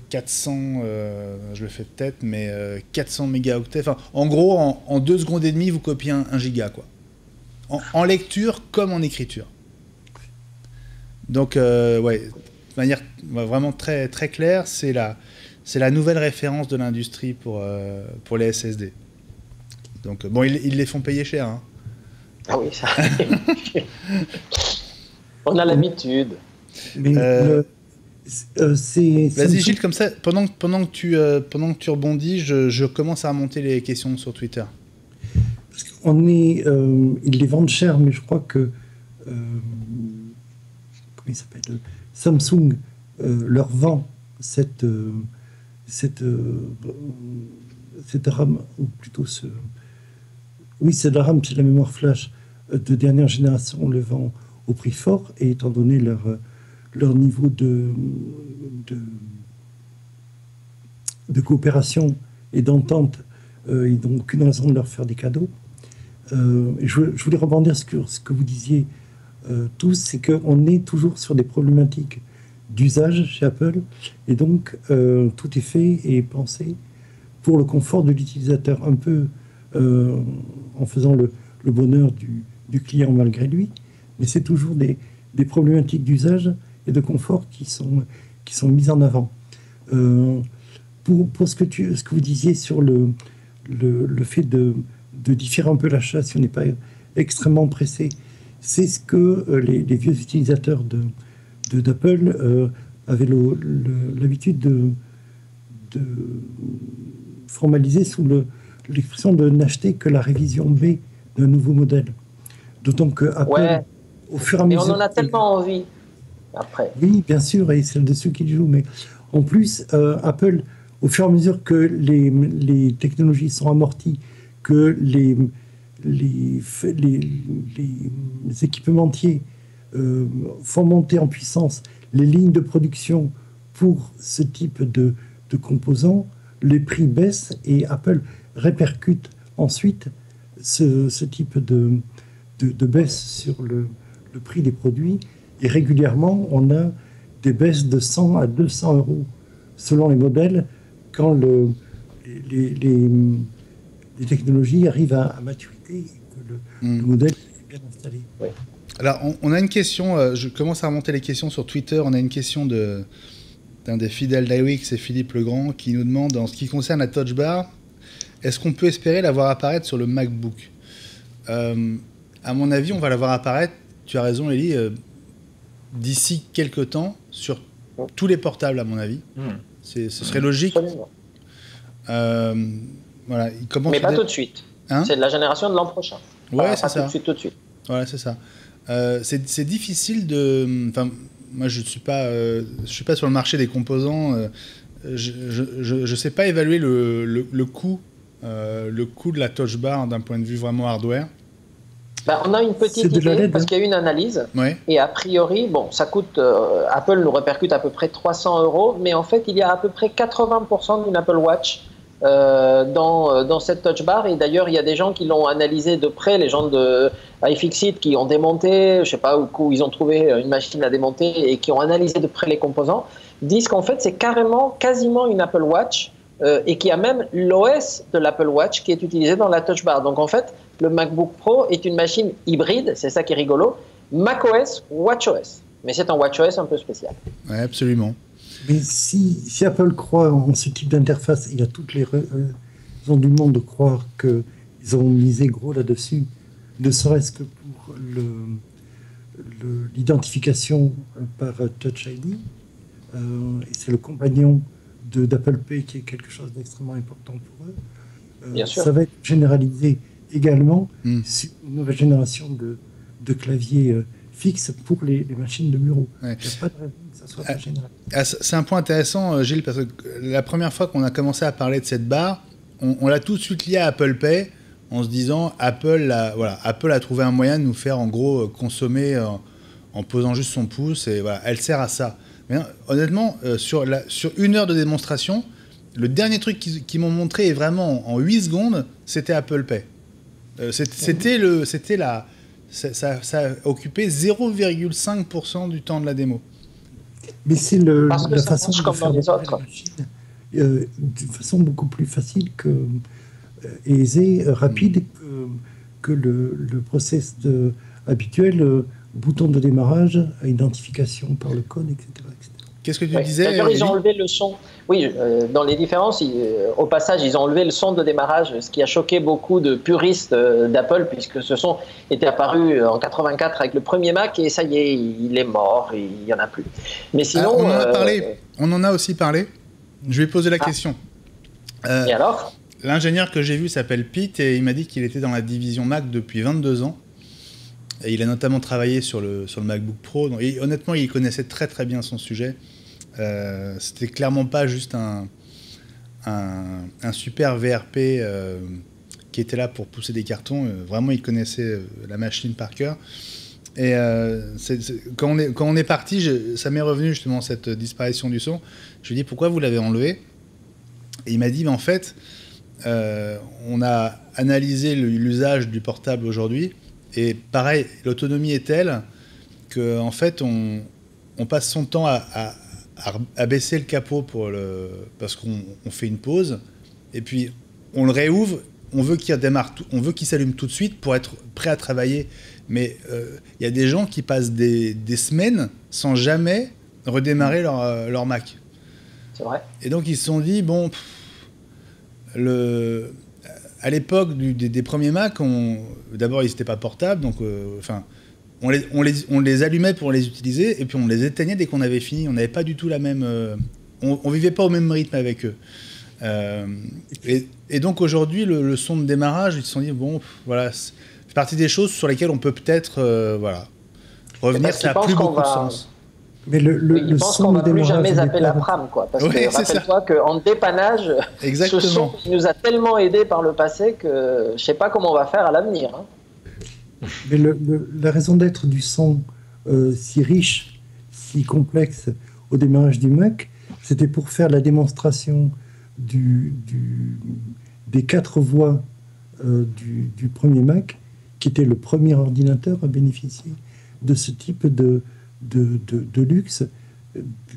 400, je le fais peut-être, mais 400 mégaoctets. Enfin, en gros, en 2 secondes et demie, vous copiez 1 giga, quoi. En lecture comme en écriture. Donc, ouais... de manière vraiment très, très claire, c'est la nouvelle référence de l'industrie pour les SSD. Donc, bon, ils les font payer cher. Hein.
Ah oui, ça. On a l'habitude.
Vas-y, Gilles, comme ça, pendant que tu rebondis, je commence à remonter les questions sur Twitter.
Parce ils les vendent cher, mais je crois que... comment il s'appelle ? Samsung leur vend cette RAM, ou plutôt c'est la RAM, c'est la mémoire flash de dernière génération, on le vend au prix fort, et étant donné leur niveau de coopération et d'entente, ils n'ont aucune raison de leur faire des cadeaux. Je voulais rebondir sur ce que vous disiez tous, c'est qu'on est toujours sur des problématiques d'usage chez Apple, et donc tout est fait et pensé pour le confort de l'utilisateur, un peu en faisant le bonheur du client malgré lui, mais c'est toujours des problématiques d'usage et de confort qui sont mises en avant. Pour ce que vous disiez sur le fait de différer un peu l'achat si on n'est pas extrêmement pressé, c'est ce que les vieux utilisateurs d'Apple avaient l'habitude de formaliser sous l'expression de n'acheter que la révision B d'un nouveau modèle. D'autant que Apple, au fur et à mesure...
Mais on en a tellement envie, après.
Oui, bien sûr, et c'est de ceux qui jouent. Mais en plus, Apple, au fur et à mesure que les technologies sont amorties, que les équipementiers font monter en puissance les lignes de production pour ce type de composants, les prix baissent et Apple répercute ensuite ce type de baisse sur le prix des produits. Et régulièrement, on a des baisses de 100 à 200 euros selon les modèles quand les technologies arrivent à maturité et que le modèle est bien installé.
Oui.
Alors, on a une question, je commence à remonter les questions sur Twitter. On a une question d'un des fidèles d'iWix, c'est Philippe Legrand, qui nous demande, en ce qui concerne la Touch Bar, est-ce qu'on peut espérer la voir apparaître sur le MacBook ? À mon avis, on va la voir apparaître, tu as raison Elie, d'ici quelques temps, sur tous les portables, à mon avis. Ce serait logique. Voilà,
mais pas tout de suite. Hein, c'est de la génération de l'an prochain.
Ouais, c'est ça.
Tout de suite.
Ouais, c'est ça. C'est difficile de... Enfin, moi, je suis pas sur le marché des composants. Je sais pas évaluer le coût de la Touch Bar d'un point de vue vraiment hardware.
On a une petite idée parce qu'il y a eu une analyse.
Ouais.
Et a priori, bon, ça coûte... Apple nous répercute à peu près 300 €, mais en fait, il y a à peu près 80% d'une Apple Watch dans cette Touch Bar. Et d'ailleurs, il y a des gens qui l'ont analysé de près, les gens de iFixit qui ont démonté, je sais pas où ils ont trouvé une machine à démonter et qui ont analysé de près les composants, disent qu'en fait, c'est quasiment une Apple Watch et qu'il y a même l'OS de l'Apple Watch qui est utilisé dans la Touch Bar. Donc en fait, le MacBook Pro est une machine hybride, c'est ça qui est rigolo, macOS, WatchOS. Mais c'est un WatchOS un peu spécial.
Oui, absolument.
Mais si Apple croit en ce type d'interface, il y a toutes les raisons du monde de croire qu'ils ont misé gros là-dessus, ne serait-ce que pour l'identification par Touch ID. Et c'est le compagnon d'Apple Pay qui est quelque chose d'extrêmement important pour eux.
Bien sûr.
Ça va être généralisé également sur une nouvelle génération de claviers fixes pour les machines de bureau.
Ouais.
Il n'y a pas de raison que ça soit pas généralisé.
C'est un point intéressant, Gilles, parce que la première fois qu'on a commencé à parler de cette barre, on l'a tout de suite lié à Apple Pay en se disant Apple a trouvé un moyen de nous faire en gros consommer en posant juste son pouce et voilà, elle sert à ça. Mais honnêtement, sur 1 heure de démonstration, le dernier truc qu'ils m'ont montré est vraiment en 8 secondes, c'était Apple Pay. Ça a occupé 0,5% du temps de la démo.
Mais c'est la façon
de faire les autres.
D'une façon beaucoup plus facile aisée, rapide que le process habituel, bouton de démarrage, identification par le code, etc.
Qu'est-ce que tu disais?
D'ailleurs, ils ont enlevé le son. Oui, dans les différences, au passage, ils ont enlevé le son de démarrage, ce qui a choqué beaucoup de puristes d'Apple, puisque ce son était apparu en 84 avec le premier Mac, et ça y est, il est mort, il n'y en a plus. Mais sinon...
on en a aussi parlé. Je lui ai posé la question.
Et alors?
L'ingénieur que j'ai vu s'appelle Pete, et il m'a dit qu'il était dans la division Mac depuis 22 ans. Et il a notamment travaillé sur le MacBook Pro. Donc, honnêtement, il connaissait très très bien son sujet. C'était clairement pas juste un super VRP qui était là pour pousser des cartons. Vraiment, il connaissait la machine par cœur. Et quand on est parti, ça m'est revenu justement cette disparition du son. Je lui ai dit pourquoi vous l'avez enlevé. Et il m'a dit en fait, on a analysé l'usage du portable aujourd'hui. Et pareil, l'autonomie est telle qu'en fait, on passe son temps à baisser le capot parce qu'on fait une pause, et puis on le réouvre, on veut qu'il redémarre, on veut qu'il s'allume tout de suite pour être prêt à travailler. Mais y a des gens qui passent des semaines sans jamais redémarrer leur Mac.
C'est vrai.
Et donc ils se sont dit, bon, à l'époque des premiers Mac, d'abord ils n'étaient pas portables, donc on les allumait pour les utiliser, et puis on les éteignait dès qu'on avait fini. On n'avait pas du tout la même... on vivait pas au même rythme avec eux. Et donc aujourd'hui, le son de démarrage, ils se sont dit, bon, voilà, c'est partie des choses sur lesquelles on peut peut-être revenir, ça n'a plus beaucoup de sens.
Mais
je pense qu'on ne va plus jamais zapper la Pram, quoi. Parce que rappelle-toi qu'en dépannage, ce son nous a tellement aidé par le passé que je ne sais pas comment on va faire à l'avenir. Hein.
Mais la raison d'être du son si riche, si complexe au démarrage du Mac, c'était pour faire la démonstration des 4 voies du premier Mac, qui était le premier ordinateur à bénéficier de ce type de luxe,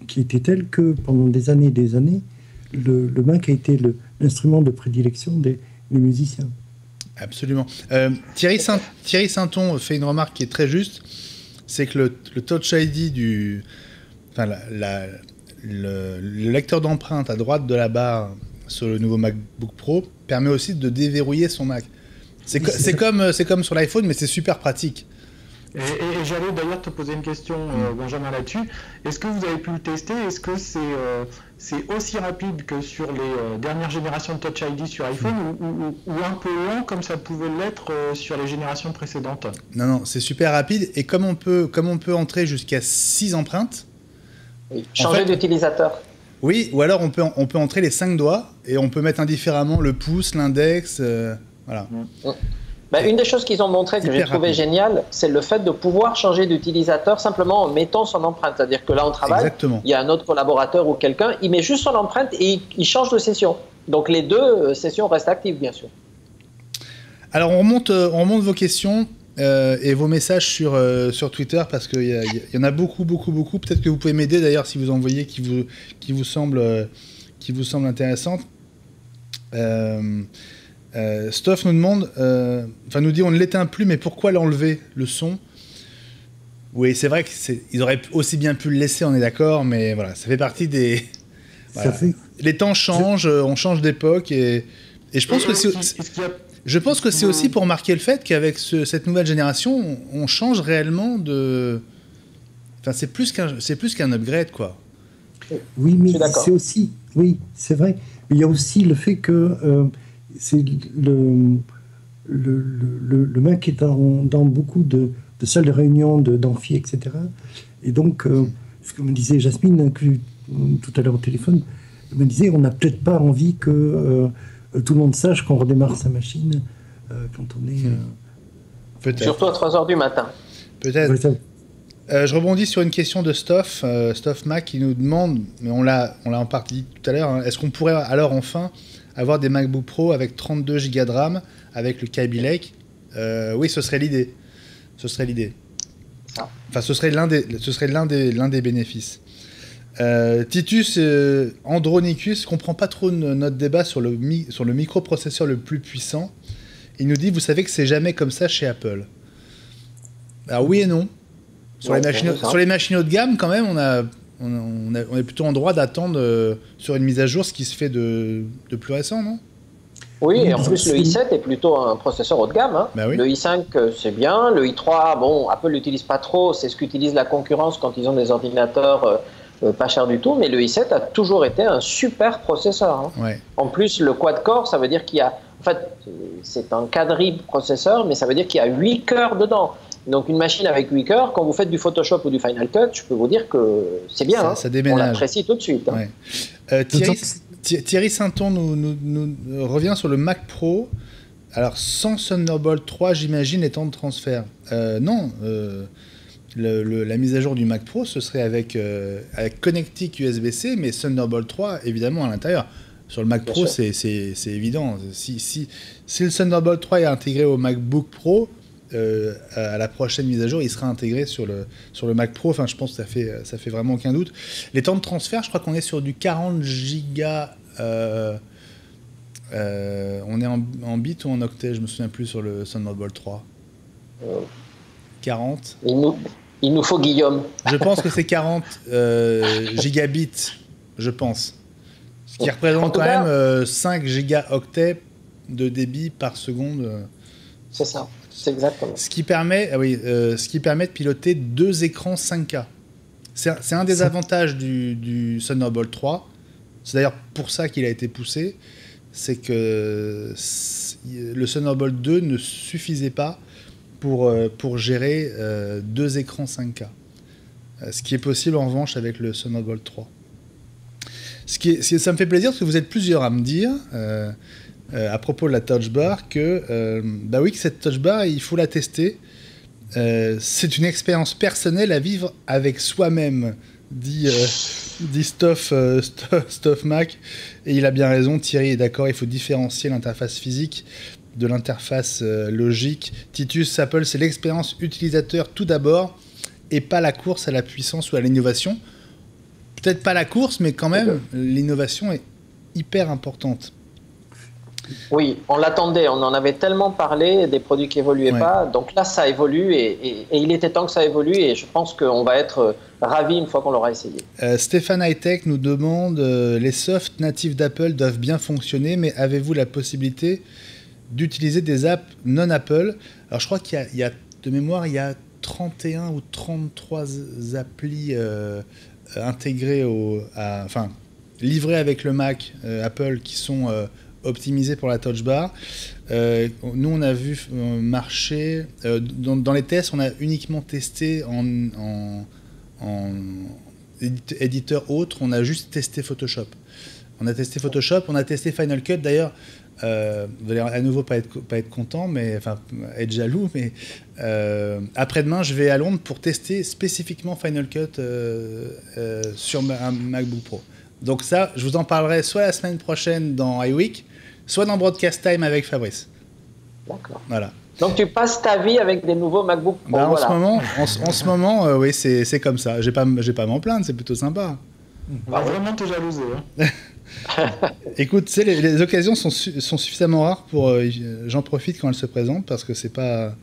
qui était tel que pendant des années et des années, le Mac a été l'instrument de prédilection des musiciens.
Absolument. Thierry Sainton fait une remarque qui est très juste, c'est que le Touch ID le lecteur d'empreinte à droite de la barre sur le nouveau MacBook Pro permet aussi de déverrouiller son Mac. C'est comme sur l'iPhone, mais c'est super pratique.
Et j'allais d'ailleurs te poser une question, Benjamin, là-dessus. Est-ce que vous avez pu le tester? Est-ce que c'est aussi rapide que sur les dernières générations de Touch ID sur iPhone ou un peu lent comme ça pouvait l'être sur les générations précédentes?
Non, c'est super rapide. Et comme on peut entrer jusqu'à 6 empreintes...
Oui, changer d'utilisateur.
Oui, ou alors on peut entrer les 5 doigts et on peut mettre indifféremment le pouce, l'index, voilà.
Une des choses qu'ils ont montré que j'ai trouvé génial, c'est le fait de pouvoir changer d'utilisateur simplement en mettant son empreinte. C'est-à-dire que là, on travaille,
Exactement.
Il y a un autre collaborateur ou quelqu'un, il met juste son empreinte et il change de session. Donc les 2 sessions restent actives, bien sûr.
Alors on remonte vos questions et vos messages sur Twitter parce qu'il y en a beaucoup. Peut-être que vous pouvez m'aider d'ailleurs si vous en voyez qui vous semble intéressante. Stoff nous demande, nous dit on ne l'éteint plus, mais pourquoi l'enlever, le son? Oui, c'est vrai qu'ils auraient aussi bien pu le laisser, on est d'accord, mais voilà, ça fait partie des... Voilà. Les temps changent, on change d'époque, et je pense que c'est aussi pour marquer le fait qu'avec cette nouvelle génération, on change réellement de... Enfin, c'est plus qu'un upgrade, quoi.
Oui, mais c'est aussi... Oui, c'est vrai. Mais il y a aussi le fait que... c'est le Mac est dans beaucoup de salles de réunion, d'amphi, etc. Et donc, ce que me disait Jasmine tout à l'heure au téléphone, elle me disait on n'a peut-être pas envie que tout le monde sache qu'on redémarre sa machine quand on est...
Peut-être.
Surtout à 3h du matin.
Peut-être. Je rebondis sur une question de Stoff Mac qui nous demande, mais on l'a en partie dit tout à l'heure, hein, est-ce qu'on pourrait alors enfin avoir des MacBook Pro avec 32 Go de RAM avec le Kaby Lake? Oui, ce serait l'idée. Enfin, ce serait l'un des bénéfices. Titus Andronicus comprend pas trop notre débat sur le microprocesseur le plus puissant. Il nous dit, vous savez que c'est jamais comme ça chez Apple. Alors oui et non. Sur les machines haut de gamme, quand même, on est plutôt en droit d'attendre sur une mise à jour ce qui se fait de plus récent, non?
Oui, et en plus, le i7 est plutôt un processeur haut de gamme. Hein.
Bah oui.
Le i5, c'est bien. Le i3, bon, Apple l'utilise pas trop. C'est ce qu'utilise la concurrence quand ils ont des ordinateurs pas chers du tout. Mais le i7 a toujours été un super processeur. Hein.
Ouais.
En plus, le quad-core, ça veut dire qu'il y a... En fait, c'est un quadruple processeur, mais ça veut dire qu'il y a 8 cœurs dedans. Donc une machine avec 8 cœurs, quand vous faites du Photoshop ou du Final Cut, je peux vous dire que c'est bien.
Ça déménage.
On l'apprécie tout de suite. Hein.
Ouais. Thierry Sainton nous revient sur le Mac Pro. Alors sans Thunderbolt 3, j'imagine les temps de transfert. Non, la mise à jour du Mac Pro, ce serait avec connectique USB-C, mais Thunderbolt 3 évidemment à l'intérieur. Sur le Mac Pro, c'est évident. Si le Thunderbolt 3 est intégré au MacBook Pro, à la prochaine mise à jour, il sera intégré sur le Mac Pro. Enfin, je pense que ça fait vraiment aucun doute. Les temps de transfert, je crois qu'on est sur du 40 gigas. On est en bits ou en octets, je me souviens plus sur le Thunderbolt 3. 40.
Il nous faut Guillaume.
Je pense que c'est 40 gigabits, je pense. Ce qui représente quand même 5 gigaoctets de débit par seconde.
C'est ça. C'est exactement.
Ce qui permet de piloter 2 écrans 5K. C'est un des avantages du Thunderbolt 3, C'est d'ailleurs pour ça qu'il a été poussé. C'est que le Thunderbolt 2 ne suffisait pas pour gérer 2 écrans 5K. Ce qui est possible en revanche avec le Thunderbolt 3. Ça me fait plaisir parce que vous êtes plusieurs à me dire, à propos de la Touch Bar, que cette Touch Bar, il faut la tester. C'est une expérience personnelle à vivre avec soi-même, dit Stuff Mac, et il a bien raison, Thierry est d'accord, il faut différencier l'interface physique de l'interface logique. Titus, Apple, c'est l'expérience utilisateur tout d'abord, et pas la course à la puissance ou à l'innovation. Peut-être pas la course, mais quand même, l'innovation est hyper importante.
Oui, on l'attendait, on en avait tellement parlé, des produits qui évoluaient pas, donc là ça évolue et il était temps que ça évolue et je pense qu'on va être ravis une fois qu'on l'aura essayé.
Stéphane Hightech nous demande les softs natifs d'Apple doivent bien fonctionner, mais avez-vous la possibilité d'utiliser des apps non Apple? Alors je crois qu'il y a de mémoire, il y a 31 ou 33 applis intégrées livrées avec le Mac Apple qui sont optimisé pour la Touch Bar. Nous, on a vu marcher... dans les tests, on a uniquement testé en éditeur autre, on a juste testé Photoshop. On a testé Photoshop, on a testé Final Cut. D'ailleurs, vous allez à nouveau pas être content, mais enfin être jaloux, mais après-demain, je vais à Londres pour tester spécifiquement Final Cut sur un MacBook Pro. Donc ça, je vous en parlerai soit la semaine prochaine dans iWeek, soit dans Broadcast Time avec Fabrice.
D'accord.
Voilà.
Donc tu passes ta vie avec des nouveaux MacBook Pro.
En ce moment, oui, c'est comme ça. J'ai pas à m'en plaindre, c'est plutôt sympa.
On va vraiment te jalouser. Hein.
Écoute, les occasions sont suffisamment rares pour... j'en profite quand elles se présentent parce que c'est pas...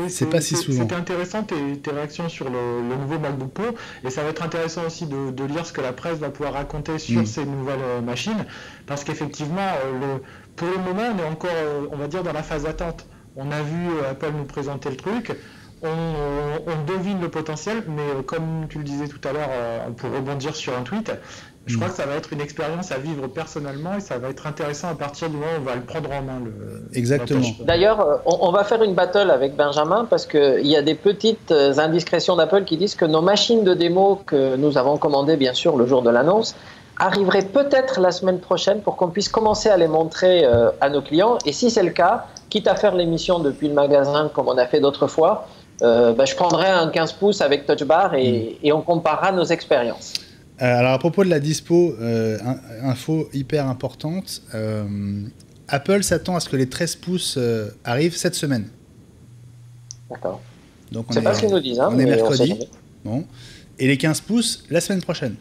C'est pas si souvent.
C'était intéressant tes réactions sur le nouveau MacBook Pro et ça va être intéressant aussi de lire ce que la presse va pouvoir raconter sur ces nouvelles machines parce qu'effectivement pour le moment on est encore on va dire dans la phase d'attente. On a vu Apple nous présenter le truc, on devine le potentiel, mais comme tu le disais tout à l'heure pour rebondir sur un tweet, je crois que ça va être une expérience à vivre personnellement et ça va être intéressant à partir du moment où on va le prendre en main.
Exactement.
D'ailleurs, on va faire une battle avec Benjamin parce qu'il y a des petites indiscrétions d'Apple qui disent que nos machines de démo que nous avons commandées, bien sûr, le jour de l'annonce, arriveraient peut-être la semaine prochaine pour qu'on puisse commencer à les montrer à nos clients. Et si c'est le cas, quitte à faire l'émission depuis le magasin comme on a fait d'autres fois, je prendrai un 15 pouces avec Touch Bar et on comparera nos expériences.
Alors à propos de la dispo, info hyper importante, Apple s'attend à ce que les 13 pouces arrivent cette semaine.
D'accord.
Donc
c'est pas ce qu'ils nous disent.
On est mercredi. Bon. Et les 15 pouces la semaine prochaine.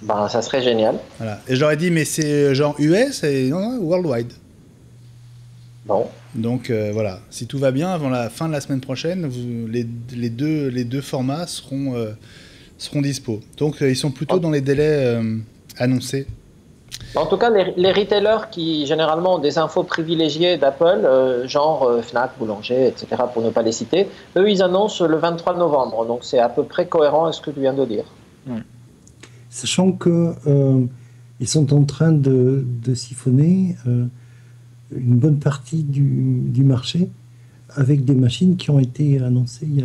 Ben, ça serait génial.
Voilà. Et j'aurais dit, mais c'est genre US et non, worldwide.
Bon.
Donc voilà, si tout va bien, avant la fin de la semaine prochaine, les deux formats seront dispo. Donc ils sont plutôt dans les délais annoncés.
En tout cas, les retailers qui généralement ont des infos privilégiées d'Apple, genre Fnac, Boulanger, etc., pour ne pas les citer, eux ils annoncent le 23 novembre. Donc c'est à peu près cohérent avec ce que tu viens de dire.
Sachant que ils sont en train de siphonner une bonne partie du marché avec des machines qui ont été annoncées il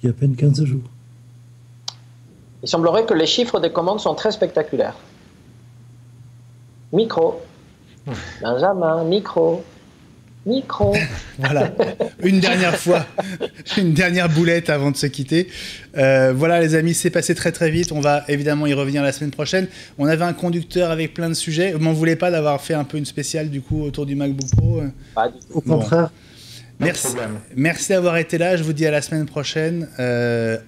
y a à peine 15 jours.
Il semblerait que les chiffres des commandes sont très spectaculaires. Micro. Benjamin, micro.
Voilà, une dernière fois, une dernière boulette avant de se quitter. Voilà les amis, c'est passé très très vite. On va évidemment y revenir la semaine prochaine. On avait un conducteur avec plein de sujets. Vous m'en voulez pas d'avoir fait un peu une spéciale du coup autour du MacBook Pro?
Pas du tout.
Au contraire.
Merci d'avoir été là. Je vous dis à la semaine prochaine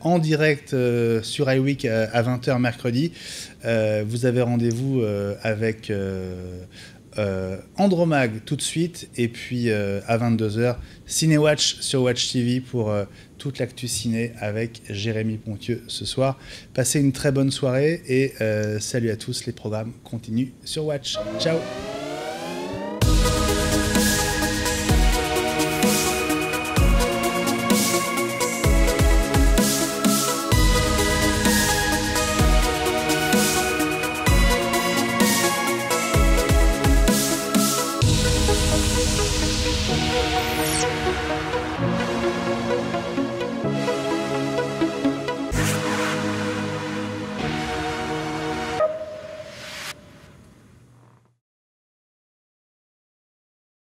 en direct sur iWeek à 20h mercredi. Vous avez rendez-vous avec Andromag tout de suite et puis à 22h Cinéwatch sur Watch TV pour toute l'actu ciné avec Jérémy Pontieux ce soir. Passez une très bonne soirée et salut à tous, les programmes continuent sur Watch. Ciao.
Super